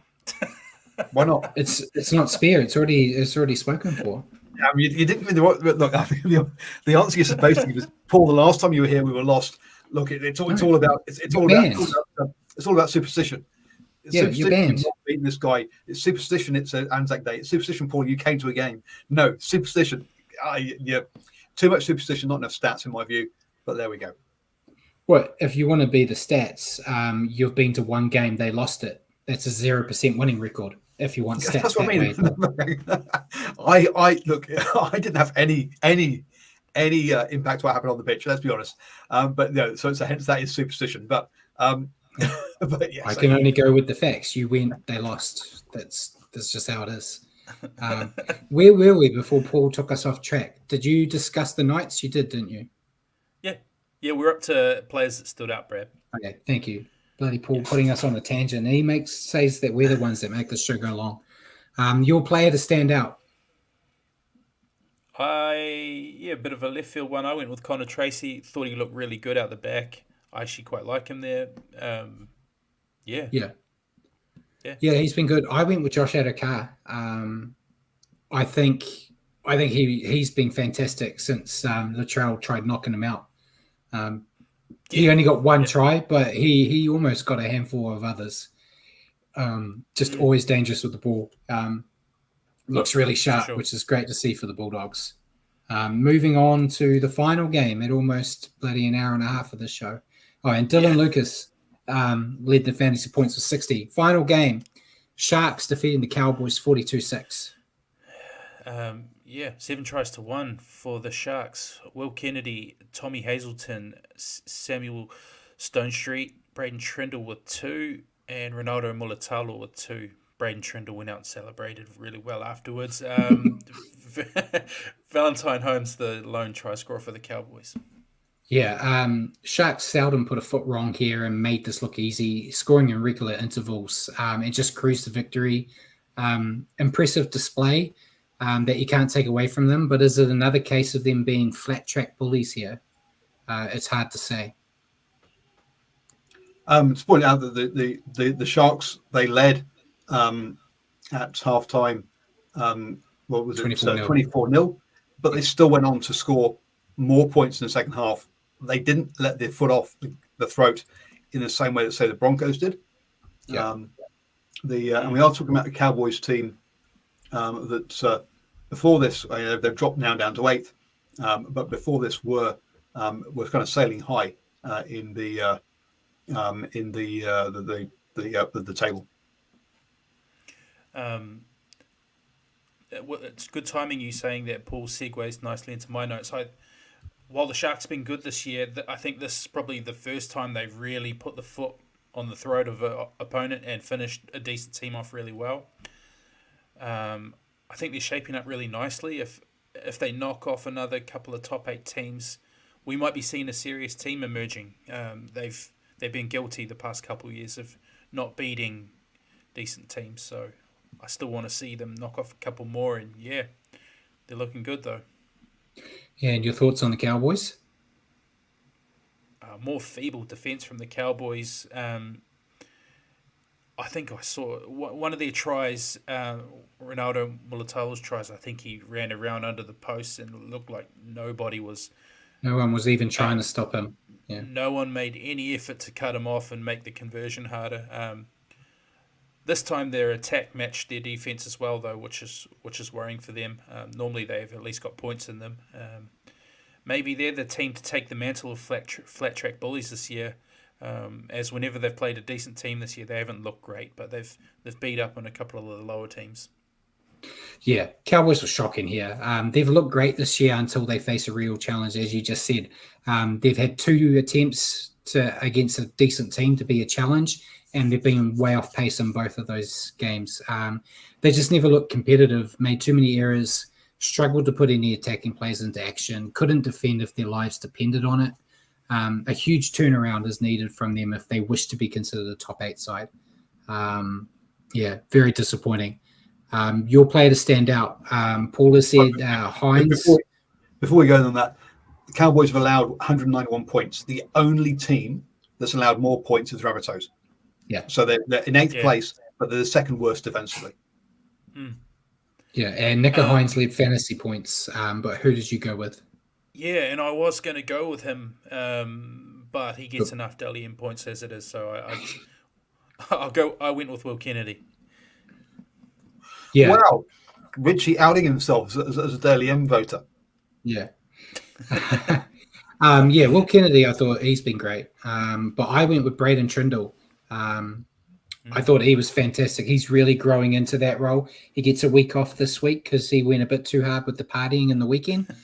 Why not?
It's not spare. It's already spoken for.
You didn't give me look. I think the answer you're supposed to give is, Paul. The last time you were here, we were lost. Look, it's all about superstition.
You're banned.
Not beating this guy. It's superstition. It's Anzac Day. It's superstition, Paul. You came to a game. No, superstition. Too much superstition, not enough stats, in my view. But there we go.
Well, if you want to be the stats, you've been to one game, they lost it. That's a 0% winning record. If you want stats,
that's what I mean. I look. I didn't have any impact what happened on the pitch. Let's be honest. But no. So hence that is superstition. But but yes,
I can only go with the facts. You went, they lost. That's just how it is. Where were we before Paul took us off track? Did you discuss the Knights? You did, didn't you?
Yeah, we're up to players that stood out, Brad.
Okay, thank you. Bloody Paul putting us on a tangent. He says that we're the ones that make the show go along. Your player to stand out.
A bit of a left field one. I went with Connor Tracy. Thought he looked really good out the back. I actually quite like him there. Yeah,
he's been good. I went with Josh Adokar. I think he's been fantastic since Latrell tried knocking him out. He only got one try, but he almost got a handful of others. Just always dangerous with the ball. Looks really sharp, which is great to see for the Bulldogs. Moving on to the final game at almost bloody an hour and a half of the show. Oh, and Dylan Lucas led the fantasy points with 60. Final game, Sharks defeating the Cowboys 42-6.
7 tries to 1 for the Sharks. Will Kennedy, Tommy Hazelton, Samuel Stonestreet, Braden Trindle with 2, and Ronaldo Mulatalo with 2. Braden Trindle went out and celebrated really well afterwards. Valentine Holmes, the lone try scorer for the Cowboys.
Yeah, Sharks seldom put a foot wrong here and made this look easy, scoring in regular intervals. It just cruised to victory. Impressive display that you can't take away from them, but is it another case of them being flat track bullies here? It's hard to say.
To point out that the Sharks, they led at halftime. What was it?
24-0.
24-0, but they still went on to score more points in the second half. They didn't let their foot off the throat in the same way that, say, the Broncos did.
Yeah.
And we are talking about the Cowboys team that before this, they've dropped now down to 8th, but before this were kind of sailing high in the table.
It's good timing you saying that. Paul segues nicely into my notes. While the Sharks have been good this year, I think this is probably the first time they've really put the foot on the throat of an opponent and finished a decent team off really well. I think they're shaping up really nicely. If they knock off another couple of top 8 teams, we might be seeing a serious team emerging. They've been guilty the past couple of years of not beating decent teams, so I still want to see them knock off a couple more, and yeah, they're looking good though.
Yeah, and your thoughts on the Cowboys?
More feeble defense from the Cowboys. I think I saw one of their tries, Ronaldo Mulatalo's tries. I think he ran around under the post and it looked like no one was
even trying to stop him. Yeah.
No one made any effort to cut him off and make the conversion harder. This time their attack matched their defense as well, though, which is worrying for them. Normally they've at least got points in them. Maybe they're the team to take the mantle of flat track bullies this year. As whenever they've played a decent team this year, they haven't looked great, but they've beat up on a couple of the lower teams.
Yeah, Cowboys were shocking here. They've looked great this year until they face a real challenge, as you just said. They've had 2 attempts against a decent team to be a challenge, and they've been way off pace in both of those games. They just never looked competitive, made too many errors, struggled to put any attacking plays into action, couldn't defend if their lives depended on it. A huge turnaround is needed from them if they wish to be considered a top 8 side. Very disappointing. Your player to stand out, Paul has said Hines.
Before we go on that, the Cowboys have allowed 191 points. The only team that's allowed more points is Rabbitohs.
Yeah.
So they're in 8th place, but they're the second worst defensively.
Yeah, and Nico Hines led fantasy points, but who did you go with?
Yeah, and I was going to go with him, but he gets enough Dally-M points as it is, so I went with Will Kennedy.
Yeah.
Wow, Richie outing himself as a Dally-M voter.
Yeah. Will Kennedy, I thought he's been great, but I went with Braden Trindle. I thought he was fantastic. He's really growing into that role. He gets a week off this week because he went a bit too hard with the partying in the weekend.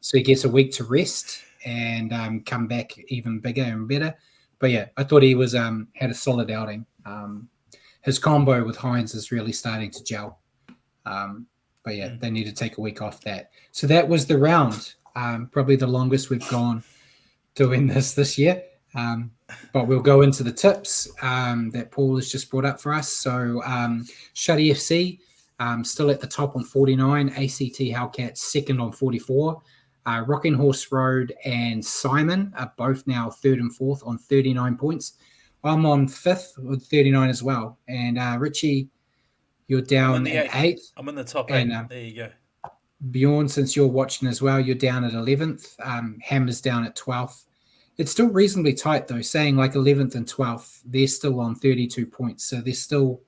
So he gets a week to rest and come back even bigger and better. But yeah, I thought he was had a solid outing. His combo with Hines is really starting to gel. But yeah, they need to take a week off that. So that was the round. Probably the longest we've gone doing this year. But we'll go into the tips that Paul has just brought up for us. So Shuddy FC still at the top on 49. ACT Hellcats second on 44. Rocking Horse Road and Simon are both now 3rd and 4th on 39 points. I'm on 5th with 39 as well. And Richie, you're down at 8th.
I'm in the top 8. And, there you go.
Bjorn, since you're watching as well, you're down at 11th. Hammer's down at 12th. It's still reasonably tight, though, saying like 11th and 12th. They're still on 32 points, so there's still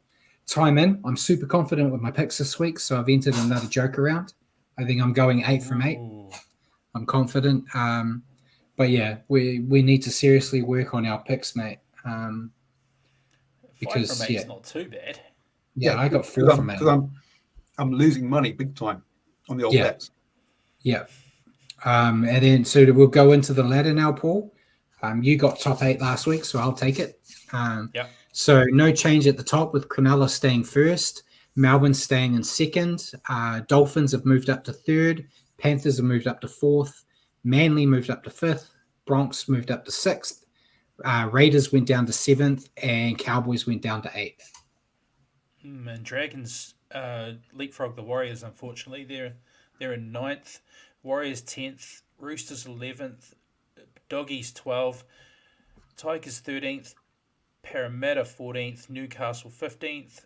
time in. I'm super confident with my picks this week, so I've entered another joker round. I think I'm going 8 from 8. I'm confident. But yeah, we need to seriously work on our picks, mate.
Because 5 from 8 is not too bad.
Yeah, I got 4 from 8.
Because I'm losing money big time on the old bets.
Yeah. And then so we'll go into the ladder now, Paul. You got top 8 last week, so I'll take it. So no change at the top with Cronulla staying first, Melbourne staying in second. Dolphins have moved up to 3rd. Panthers have moved up to 4th. Manly moved up to 5th. Bronx moved up to 6th. Raiders went down to 7th, and Cowboys went down to 8th.
And Dragons leapfrog the Warriors. Unfortunately, they're in 9th. Warriors 10th. Roosters 11th. Doggies 12th. Tigers 13th. Parramatta 14th. Newcastle 15th.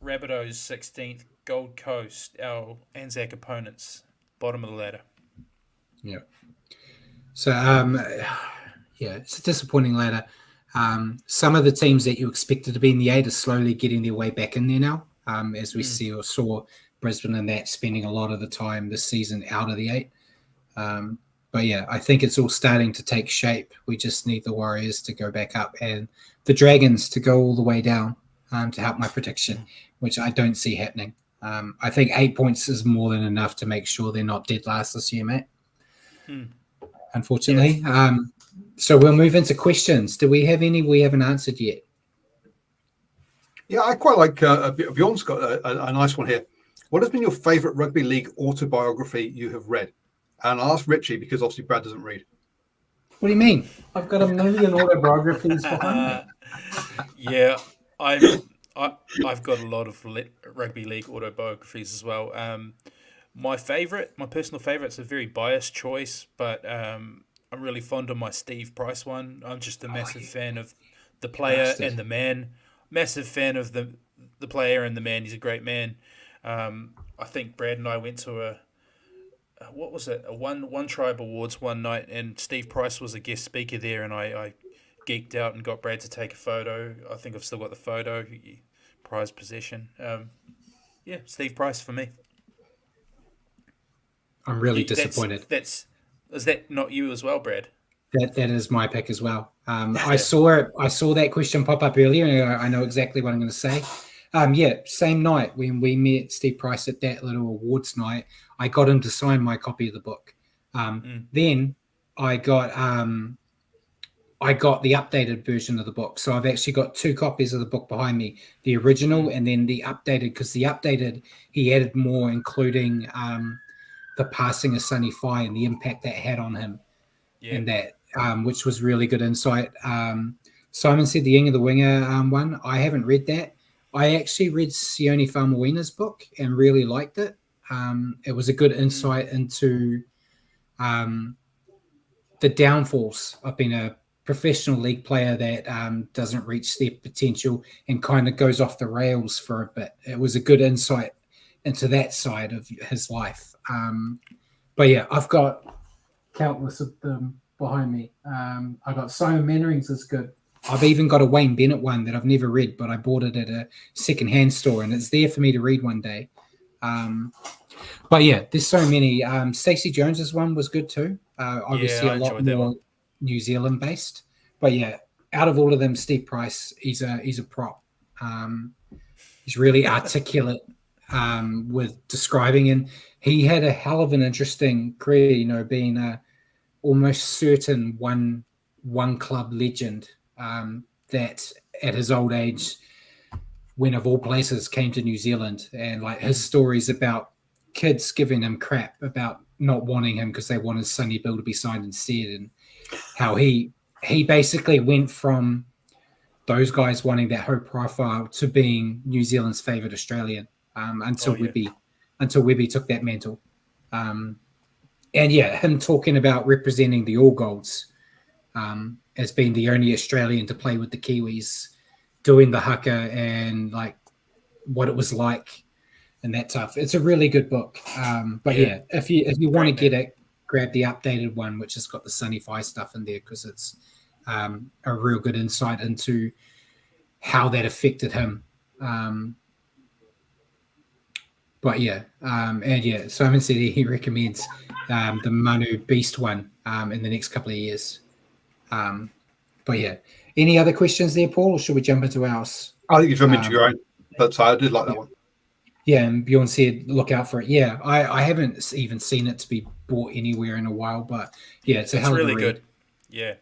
Rabbitohs 16th. Gold Coast, our Anzac opponents, bottom of the ladder.
Yeah. So, it's a disappointing ladder. Some of the teams that you expected to be in the 8 are slowly getting their way back in there now, as we saw Brisbane and that spending a lot of the time this season out of the 8. But yeah, I think it's all starting to take shape. We just need the Warriors to go back up and the Dragons to go all the way down to help my prediction, which I don't see happening. I think 8 points is more than enough to make sure they're not dead last this year, mate. Unfortunately. Yes. So we'll move into questions. Do we have any we haven't answered yet?
Yeah, I quite like Bjorn's got a nice one here. What has been your favourite rugby league autobiography you have read? And I'll ask Richie because obviously Brad doesn't read.
What do you mean? I've got a million autobiographies behind me.
Yeah, I've got a lot of rugby league autobiographies as well. My personal favourite, is a very biased choice, but I'm really fond of my Steve Price one. I'm just a massive fan of the player and the man. Massive fan of the player and the man. He's a great man. I think Brad and I went to a One Tribe Awards one night, and Steve Price was a guest speaker there, and I geeked out and got Brad to take a photo. I think I've still got the photo, prized possession. Steve Price for me.
I'm really disappointed.
Is that not you as well, Brad?
That is my pick as well. I saw that question pop up earlier, and I know exactly what I'm going to say. Same night when we met Steve Price at that little awards night, I got him to sign my copy of the book. Then I got the updated version of the book. So I've actually got 2 copies of the book behind me, the original and then the updated, because the updated, he added more, including the passing of Sonny Fye and the impact that had on him, and that, which was really good insight. Simon said the Ying of the Winger one. I haven't read that. I actually read Sione Faumuina's book and really liked it. It was a good insight into the downfalls of being a professional league player that doesn't reach their potential and kind of goes off the rails for a bit. It was a good insight into that side of his life. But yeah, I've got countless of them behind me. I got Simon Mannering's is good. I've even got a Wayne Bennett one that I've never read, but I bought it at a secondhand store, and it's there for me to read one day. But yeah, there's so many. Stacey Jones's one was good too. Obviously, a lot more New Zealand based. But yeah, out of all of them, Steve Price, he's a prop. He's really articulate with describing, and he had a hell of an interesting career. Being a almost certain one club legend. That at his old age, when of all places came to New Zealand, and like his stories about kids giving him crap about not wanting him because they wanted Sonny Bill to be signed instead, and how he basically went from those guys wanting that high profile to being New Zealand's favourite Australian until Webby took that mantle. And yeah, him talking about representing the All Golds. As being the only Australian to play with the Kiwis, doing the haka and like what it was like and that stuff. It's a really good book. But yeah, if you want to get it, grab the updated one, which has got the Sonny Fye stuff in there, because it's a real good insight into how that affected him. But yeah, and yeah, Simon said he recommends the Manu Beast one in the next couple of years. But yeah, any other questions there, Paul, or should we jump into ours?
I think you jump into your own, but I did like that one.
Yeah, and Bjorn said, look out for it. Yeah, I haven't even seen it to be bought anywhere in a while, but yeah, it's hell of a read.
Good. Yeah.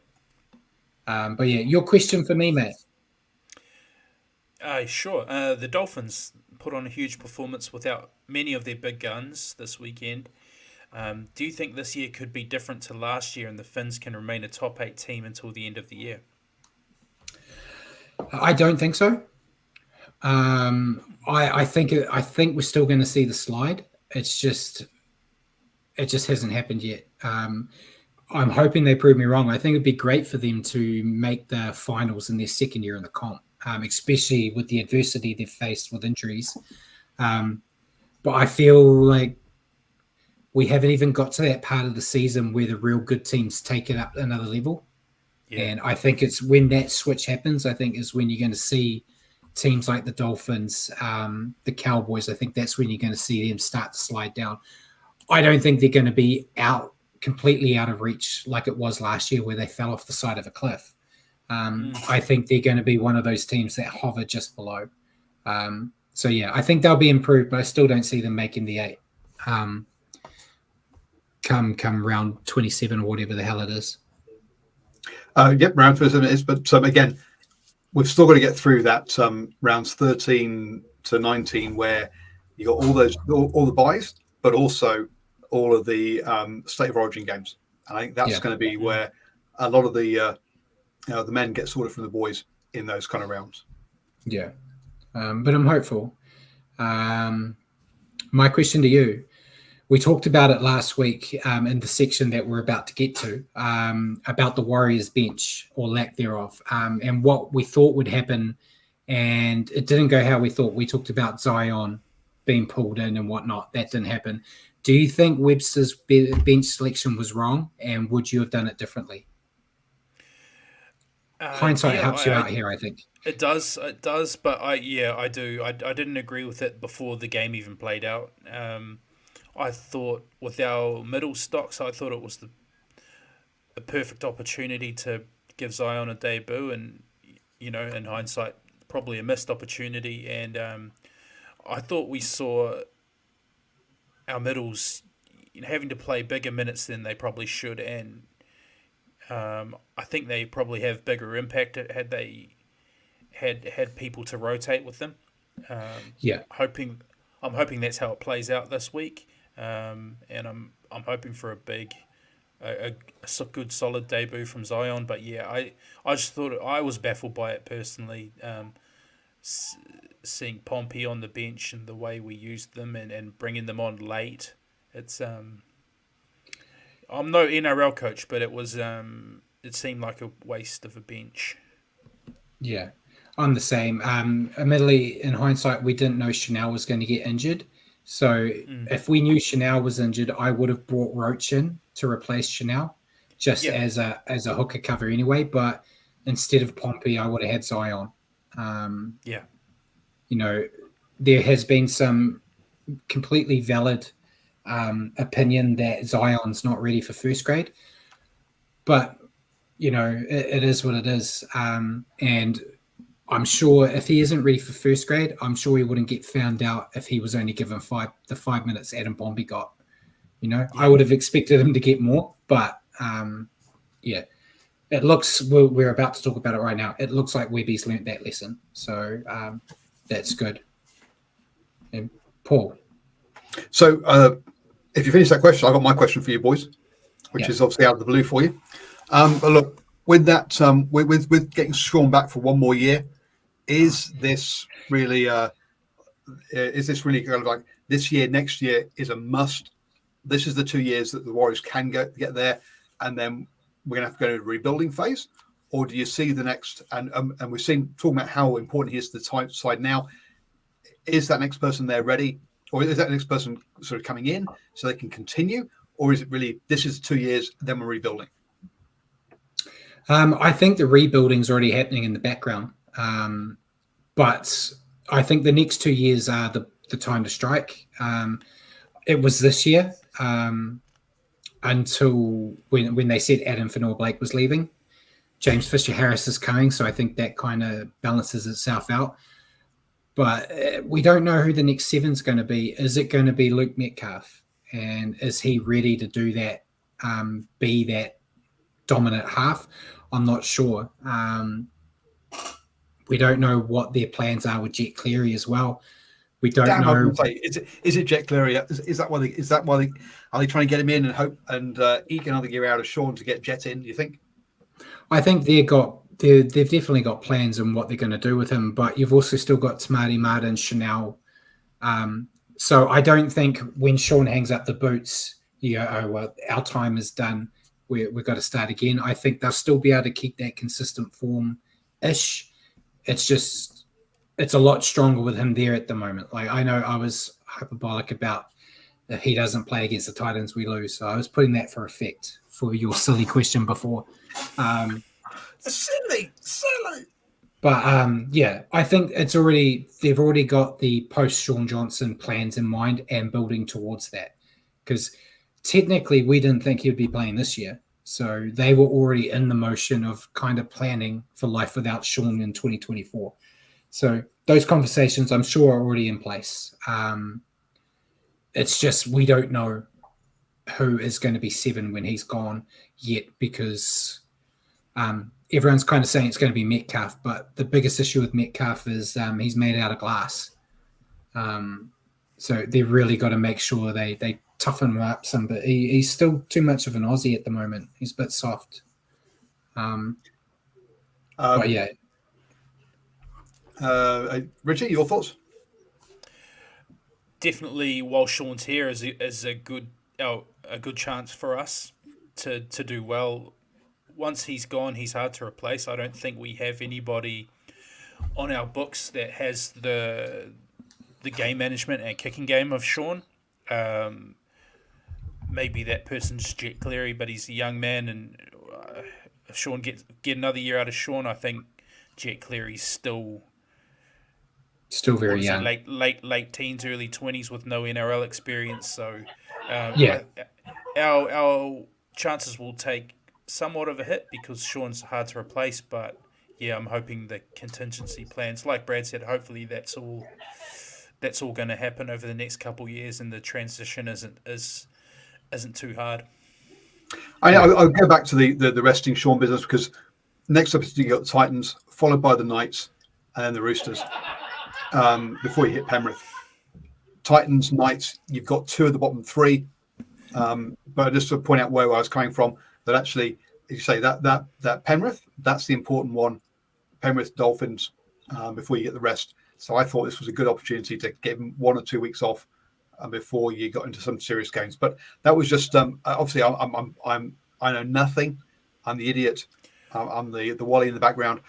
But yeah, your question for me, Matt.
Sure. The Dolphins put on a huge performance without many of their big guns this weekend. Do you think this year could be different to last year and the Finns can remain a top 8 team until the end of the year?
I don't think so. I think we're still going to see the slide. It just hasn't happened yet. I'm hoping they prove me wrong. I think it'd be great for them to make the finals in their second year in the comp, especially with the adversity they've faced with injuries. But I feel like we haven't even got to that part of the season where the real good teams take it up another level. Yeah. And I think it's when that switch happens, I think is when you're going to see teams like the Dolphins, the Cowboys. I think that's when you're going to see them start to slide down. I don't think they're going to be completely out of reach like it was last year where they fell off the side of a cliff. I think they're going to be one of those teams that hover just below. So, yeah, I think they'll be improved, but I still don't see them making the 8 come round 27 or whatever the hell it is.
Yep, round 27 it is. But again, we've still got to get through that rounds 13 to 19 where you got all the buys, but also all of the state of origin games. And I think that's going to be where a lot of the men get sorted from the boys in those kind of rounds.
Yeah, but I'm hopeful. My question to you, we talked about it last week in the section that we're about to get to about the Warriors bench or lack thereof and what we thought would happen. And it didn't go how we thought. We talked about Zion being pulled in and whatnot. That didn't happen. Do you think Webster's bench selection was wrong? And would you have done it differently? Hindsight helps you out here, I think.
It does, but I do. I didn't agree with it before the game even played out. I thought with our middle stocks, I thought it was the perfect opportunity to give Zion a debut, and in hindsight, probably a missed opportunity. And I thought we saw our middles having to play bigger minutes than they probably should, and I think they probably have bigger impact had they had people to rotate with them. I'm hoping that's how it plays out this week, and I'm hoping for a good solid debut from Zion. But yeah, I just thought I was baffled by it personally. Seeing Pompey on the bench and the way we used them and bringing them on late, it's I'm no NRL coach, but it seemed like a waste of a bench.
Yeah, I'm the same. Admittedly, in hindsight, we didn't know Chanel was going to get injured. So if we knew Chanel was injured, I would have brought Roach in to replace Chanel as a hooker cover anyway. But instead of Pompey, I would have had Zion. There has been some completely valid opinion that Zion's not ready for first grade. But, it is what it is. And I'm sure if he isn't ready for first grade, I'm sure he wouldn't get found out if he was only given 5 minutes Adam Bombi got. I would have expected him to get more. But, it looks, we're about to talk about it right now. It looks like Webby's learnt that lesson. So that's good. And Paul.
So if you finish that question, I've got my question for you boys, which is obviously out of the blue for you. But look, with that, with getting Sean back for one more year, is this really kind of like this year, next year is a must? This is the 2 years that the Warriors can get there, and then we're going to have to go to a rebuilding phase? Or do you see the next, and we've seen talking about how important he is to the side now, is that next person there ready? Or is that next person sort of coming in so they can continue? Or is it really, this is 2 years, then we're rebuilding?
I think the rebuilding is already happening in the background. But I think the next 2 years are the time to strike. It was this year until when they said Adam Fanua-Blake was leaving. James Fisher-Harris is coming, so I think that kind of balances itself out. But we don't know who the next 7's going to be. Is it going to be Luke Metcalf? And is he ready to do that, be that dominant half? I'm not sure. We don't know what their plans are with Jet Cleary as well. We don't
Damn, I was
know.
going to say, is it Jet Cleary? Is that why they are they trying to get him in and hope and eke another year out of Sean to get Jet in? Do you think?
I think they've definitely got plans on what they're going to do with him, but you've also still got Tamati Martin, Chanel. So I don't think when Sean hangs up the boots, you go, oh, well, our time is done. We've got to start again. I think they'll still be able to keep that consistent form-ish. It's a lot stronger with him there at the moment. Like, I know I was hyperbolic about if he doesn't play against the Titans, we lose. So I was putting that for effect for your silly question before.
Silly.
But yeah, I think they've already got the post Sean Johnson plans in mind and building towards that. Because technically we didn't think he'd be playing this year. So they were already in the motion of kind of planning for life without Sean in 2024. So those conversations, I'm sure, are already in place. It's just we don't know who is going to be 7 when he's gone yet, because everyone's kind of saying it's going to be Metcalf, but the biggest issue with Metcalf is he's made out of glass. So they've really got to make sure they toughen him up some, but he's still too much of an Aussie at the moment. He's a bit soft. But yeah.
Richie, your thoughts?
Definitely, while Sean's here, is a good chance for us to do well. Once he's gone, he's hard to replace. I don't think we have anybody on our books that has the game management and kicking game of Sean. Maybe that person's Jet Cleary, but he's a young man, and if Sean get another year out of Sean, I think Jet Cleary's still
very young,
late teens, early 20s with no NRL experience. So
yeah,
our chances will take somewhat of a hit because Sean's hard to replace. But yeah, I'm hoping the contingency plans, like Brad said, hopefully that's all going to happen over the next couple of years, and the transition isn't too hard.
I'll go back to the resting Sean business, because next up you got the Titans, followed by the Knights, and then the Roosters. Before you hit Penrith, Titans, Knights, you've got 2 of the bottom 3. But just to point out where I was coming from, that actually, you say that Penrith, that's the important one. Penrith, Dolphins, before you get the rest. So I thought this was a good opportunity to get 1 or 2 weeks off before you got into some serious games. But that was just obviously I know nothing. I'm the idiot. I'm the Wally in the background.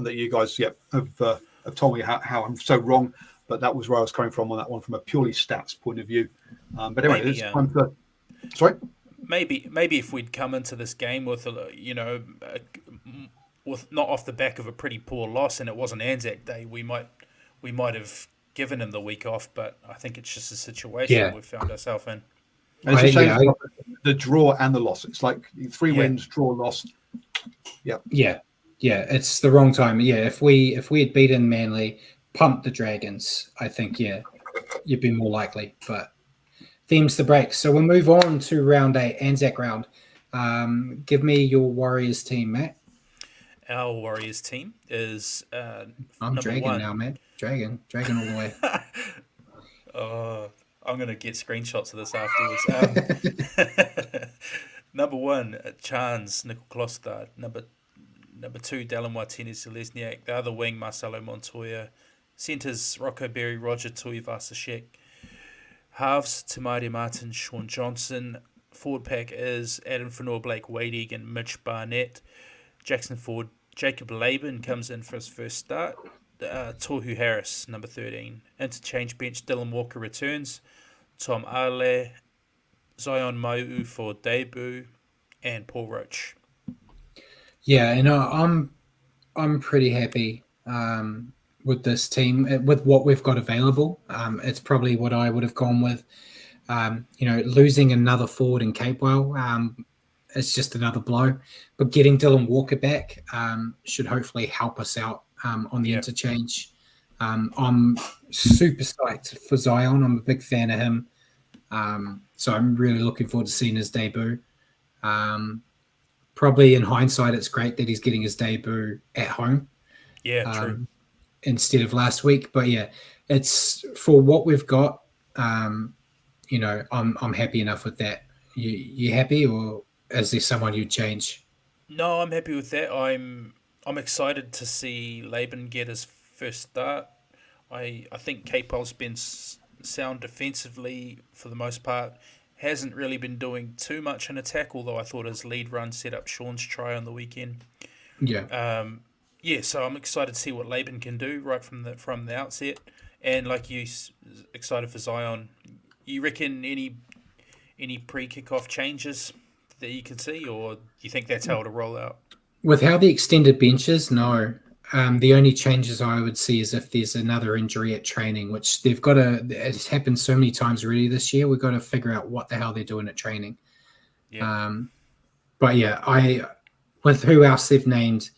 That you guys have told me how I'm so wrong. But that was where I was coming from on that one, from a purely stats point of view. But anyway, it's time for. Sorry.
Maybe if we'd come into this game with with not off the back of a pretty poor loss, and it wasn't Anzac Day, we might have given him the week off. But I think it's just a situation we've found ourselves in.
And it's a shame the draw and the loss. It's like 3 wins, draw, loss.
Yeah. It's the wrong time. Yeah, if we had beaten Manly, pumped the Dragons, I think you'd be more likely. But them's the breaks. So we'll move on to round 8, Anzac round. Give me your Warriors team, Matt.
Our Warriors team is
I'm Dragon 1. Now, Matt. Dragon all the way.
I'm going to get screenshots of this afterwards. Number 1, Chance Nicol-Klostad. Number 2, Dallin Watene-Zelezniak. The other wing, Marcelo Montoya. Centres, Rocco Berry, Roger Tuivasa-Sheck. Halves, Tamati Martin, Sean Johnson. Forward pack is Adam Fanor, Blake Wade Egan, Mitch Barnett. Jackson Ford, Jacob Laban comes in for his first start. Tohu Harris, number 13. Interchange bench, Dylan Walker returns. Tom Ale, Zion Mau for debut, and Paul Roach.
Yeah, I'm pretty happy with this team, with what we've got available. It's probably what I would have gone with. Losing another forward in Capewell, it's just another blow. But getting Dylan Walker back should hopefully help us out on the interchange. I'm super psyched for Zion. I'm a big fan of him. So I'm really looking forward to seeing his debut. Probably in hindsight, it's great that he's getting his debut at home.
Yeah, true.
Instead of last week. But yeah, it's for what we've got. Um, I'm happy enough with that. You happy, or is there someone you'd change?
No, I'm happy with that. I'm excited to see Laban get his first start. I think Capel's been sound defensively for the most part. Hasn't really been doing too much in attack, although I thought his lead run set up Sean's try on the weekend.
Yeah.
Yeah, so I'm excited to see what Laban can do right from the outset, and like you, excited for Zion. You reckon any pre kickoff changes that you can see, or do you think that's how it'll roll out?
With how the extended bench is, no. The only changes I would see is if there's another injury at training, which they've got to. It's happened so many times already this year. We've got to figure out what the hell they're doing at training.
Yeah,
But yeah, with who else they've named,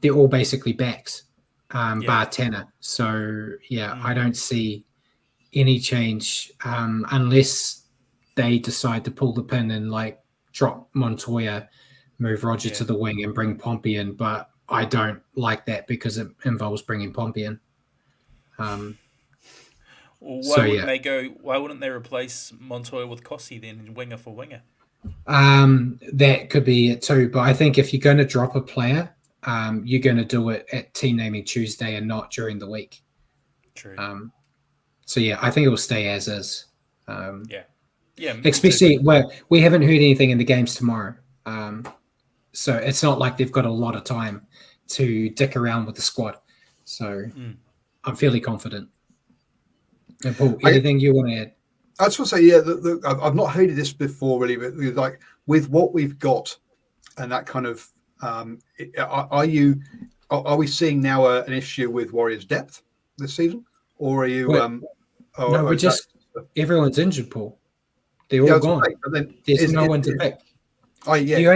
they're all basically backs,
yeah,
bar Tanner. So yeah, I
mm,
don't see any change unless they decide to pull the pin and like drop Montoya, move Roger
yeah.
to the wing, and bring Pompey in. But I don't like that because it involves bringing Pompey in.
Well,
So yeah,
Why wouldn't they replace Montoya with Kossi then, winger for winger?
that could be it too. But I think if you're going to drop a player, you're going to do it at team naming Tuesday and not during the week.
True.
So yeah, I think it will stay as is.
Yeah, yeah. Me too.
Especially where we haven't heard anything in the games tomorrow. So it's not like they've got a lot of time to dick around with the squad. So
Mm.
I'm fairly confident. And Paul,
I,
anything you want to add?
I just want to say, yeah, I've not heard of this before, really, but like with what we've got and that kind of, are we seeing now an issue with Warriors depth this season, or are you,
Wait, no,
or
we're
is that?
just everyone's injured, Paul. They're
Yeah,
all
that's
gone.
right. But then
There's no one to pick.
yeah,
You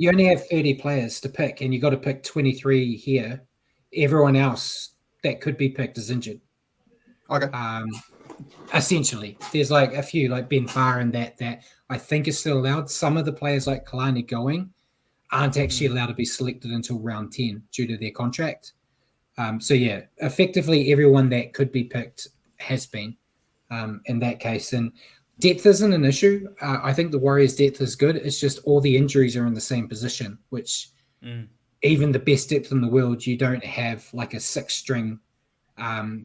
only have 30 players to pick, and you got to pick 23 here. Everyone else that could be picked is injured.
okay.
Essentially, there's like a few like Ben Farr and that I think is still allowed. Some of the players like Kalani going aren't actually allowed to be selected until round 10 due to their contract. So yeah, effectively everyone that could be picked has been in that case. And depth isn't an issue. I think the Warriors' depth is good. It's just all the injuries are in the same position, which even the best depth in the world, you don't have like a 6-string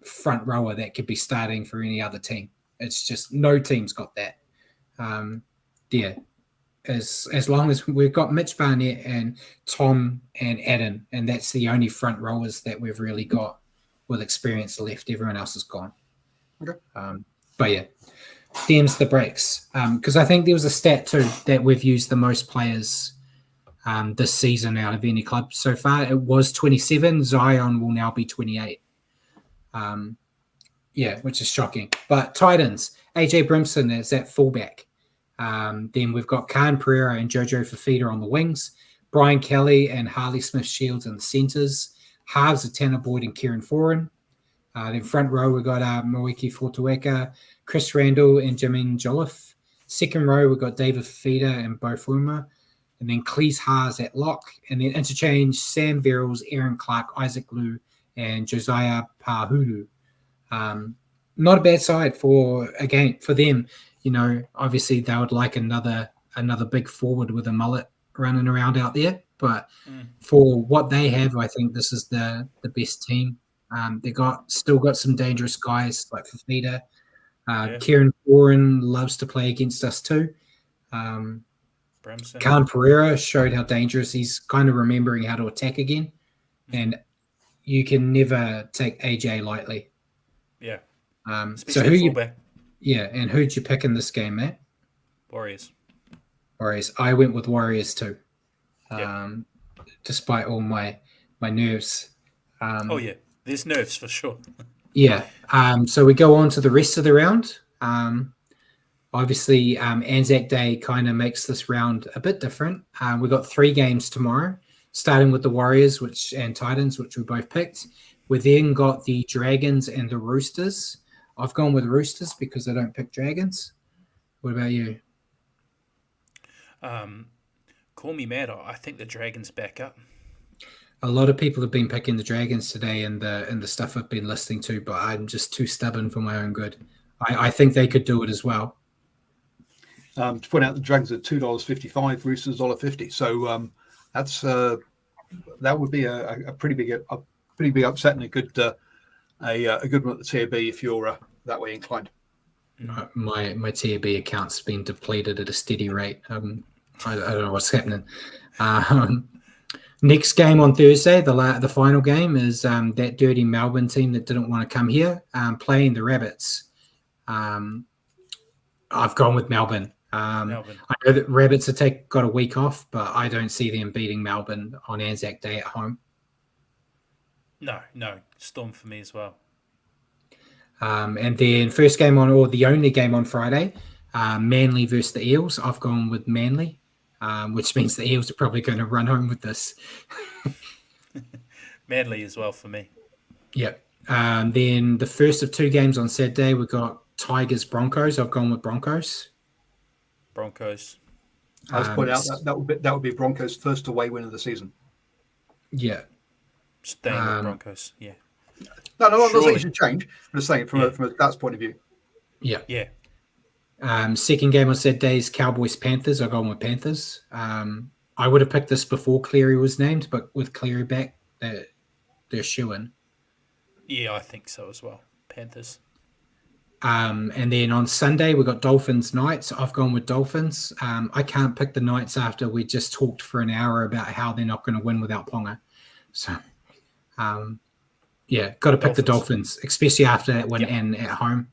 front rower that could be starting for any other team. It's just no team's got that. Yeah, as long as we've got Mitch Barnett and Tom and Adam, and that's the only front rowers that we've really got with experience left. Everyone else is gone.
Okay.
But yeah, them's the breaks. Because I think there was a stat too that we've used the most players this season out of any club so far. It was 27. Zion will now be 28. Yeah, which is shocking. But Titans, AJ Brimson is at fullback. Then we've got Khan Pereira and Jojo Fafita on the wings. Brian Kelly and Harley Smith-Shields in the centres. Halves are Tanner Boyd and Kieran Foran. Then front row, we've got Moeki Fortueka, Chris Randall and Jamin Jolliffe. Second row, we've got David Fafita and Bo Fuma. And then Cleese Haas at lock. And then interchange, Sam Verrills, Aaron Clark, Isaac Liu, and Josiah Pahulu. Not a bad side for them. You know, obviously they would like another big forward with a mullet running around out there. But for what they have, I think this is the best team. They still got some dangerous guys like Fafita. Kieran Foran loves to play against us too.
Brimson.
Khan Pereira showed how dangerous he's kind of remembering how to attack again. And you can never take AJ lightly.
Yeah.
So
fullback.
and who'd you pick in this game, Matt?
Warriors.
I went with Warriors too.
Yeah.
Despite all my nerves.
Oh yeah, there's nerves for sure.
Yeah. So we go on to the rest of the round. Obviously, Anzac Day kind of makes this round a bit different. We've got 3 games tomorrow, starting with the Warriors and Titans, which we both picked. We then got the Dragons and the Roosters. I've gone with Roosters because I don't pick Dragons. What about you?
Call me mad. I think the Dragons back up.
a lot of people have been picking the Dragons today in the stuff I've been listening to, but I'm just too stubborn for my own good. I think they could do it as well.
To point out, the Dragons are $2.55, Roosters $1.50. So that's that would be a pretty big upset and a good one at the TAB if you're that way inclined.
My TAB account's been depleted at a steady rate. I don't know what's happening. Next game on Thursday, the final game is that dirty Melbourne team that didn't want to come here playing the Rabbits. I've gone with Melbourne. I know that Rabbits have got a week off, but I don't see them beating Melbourne on Anzac Day at home.
No, Storm for me as well.
And then the only game on Friday, Manly versus the Eels. I've gone with Manly, which means the Eels are probably going to run home with this.
Manly as well for me.
Yep. Then the first of two games on Saturday, we've got Tigers Broncos. I've gone with Broncos.
I was pointing out that would be Broncos' first away win of the season.
Yeah.
Staying with Broncos, yeah.
No, I'm not saying it should change. I'm just saying from a stats point of view.
Yeah.
Yeah.
Second game on Saturday is Cowboys Panthers. I've gone with Panthers. I would have picked this before Cleary was named, but with Cleary back, they're shoo-in.
Yeah, I think so as well. Panthers.
And then on Sunday, we've got Dolphins Knights. I've gone with Dolphins. I can't pick the Knights after we just talked for an hour about how they're not going to win without Ponga. So, got to pick the Dolphins, especially after that win and at home.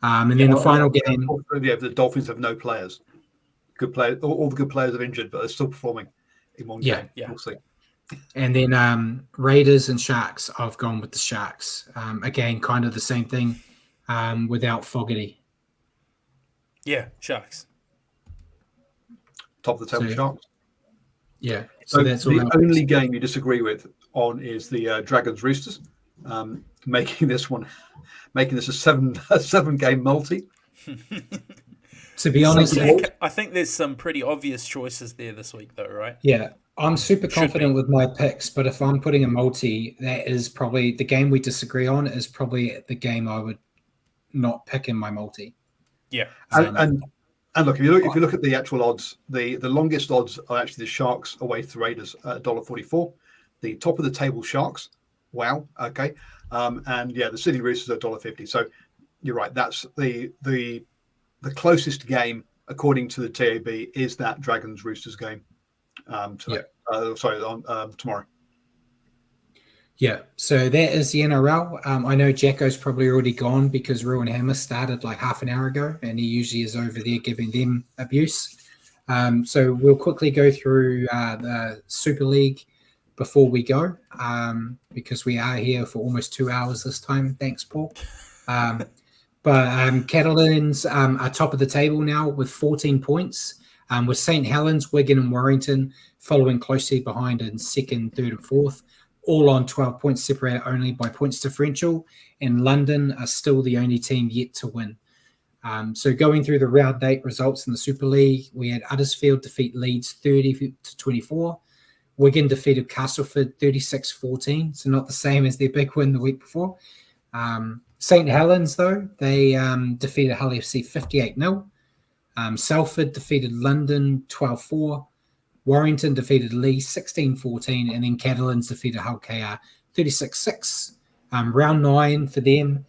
And then the final game.
The Dolphins have no players. Good players. All the good players are injured, but they're still performing in one game.
Yeah.
We'll see.
And then Raiders and Sharks. I've gone with the Sharks. Again, kind of the same thing without Fogarty.
Yeah, Sharks.
Top of the table, Sharks.
Yeah.
So that's the only game you disagree with on is the Dragons Roosters, making this a seven game multi.
To be honest,
I think there's some pretty obvious choices there this week, though, right?
Yeah, I'm super confident with my picks, but if I'm putting a multi, that is probably the game we disagree on. Is probably the game I would not pick in my multi.
Yeah,
and look, if you look at the actual odds, the longest odds are actually the Sharks away to the Raiders at $1.44. The top of the table Sharks, wow, okay, and the City Roosters at $1.50. So you're right. That's the closest game according to the TAB is that Dragons Roosters game tonight. Tomorrow.
Yeah, so that is the NRL. I know Jacko's probably already gone because Ruin Hammer started like half an hour ago, and he usually is over there giving them abuse. So we'll quickly go through the Super League before we go, because we are here for almost 2 hours this time. Thanks, Paul. But Catalans are top of the table now with 14 points, with St. Helens, Wigan and Warrington following closely behind in second, third and fourth, all on 12 points, separated only by points differential, and London are still the only team yet to win. So going through the round 8 results in the Super League, we had Huddersfield defeat Leeds 30-24. Wigan defeated Castleford 36-14, so not the same as their big win the week before. St. Helens, though, they defeated Hull FC 58-0. Salford defeated London 12-4. Warrington defeated Leeds 16-14, and then Catalans defeated Hull KR 36-6. Round 9 for them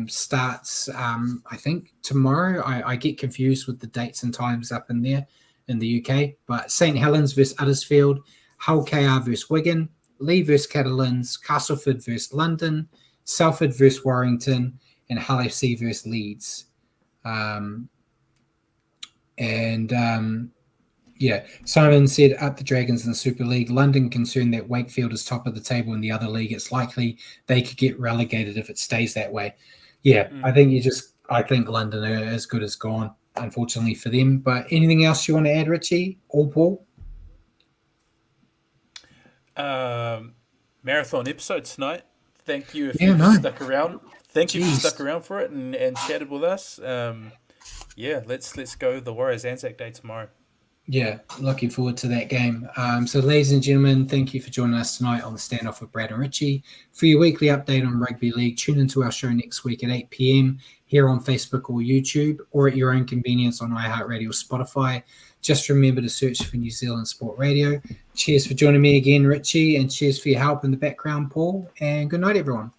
starts, I think, tomorrow. I get confused with the dates and times up in there in the UK. But St. Helens versus Huddersfield, Hull KR versus Wigan, Lee versus Catalans, Castleford versus London, Salford versus Warrington, and Hull FC versus Leeds. Simon said up the Dragons in the Super League. London concerned that Wakefield is top of the table in the other league. It's likely they could get relegated if it stays that way. I think London are as good as gone, unfortunately for them. But anything else you want to add, Richie or Paul?
Marathon episode tonight. Thank you if you stuck around. Thank you if you stuck around for it and chatted with us. Let's go the Warriors Anzac Day tomorrow.
Yeah, looking forward to that game. So, ladies and gentlemen, thank you for joining us tonight on the Standoff with Brad and Richie. For your weekly update on rugby league, tune into our show next week at 8 p.m. here on Facebook or YouTube, or at your own convenience on iHeartRadio or Spotify. Just remember to search for New Zealand Sport Radio. Cheers for joining me again, Richie, and cheers for your help in the background, Paul. And good night, everyone.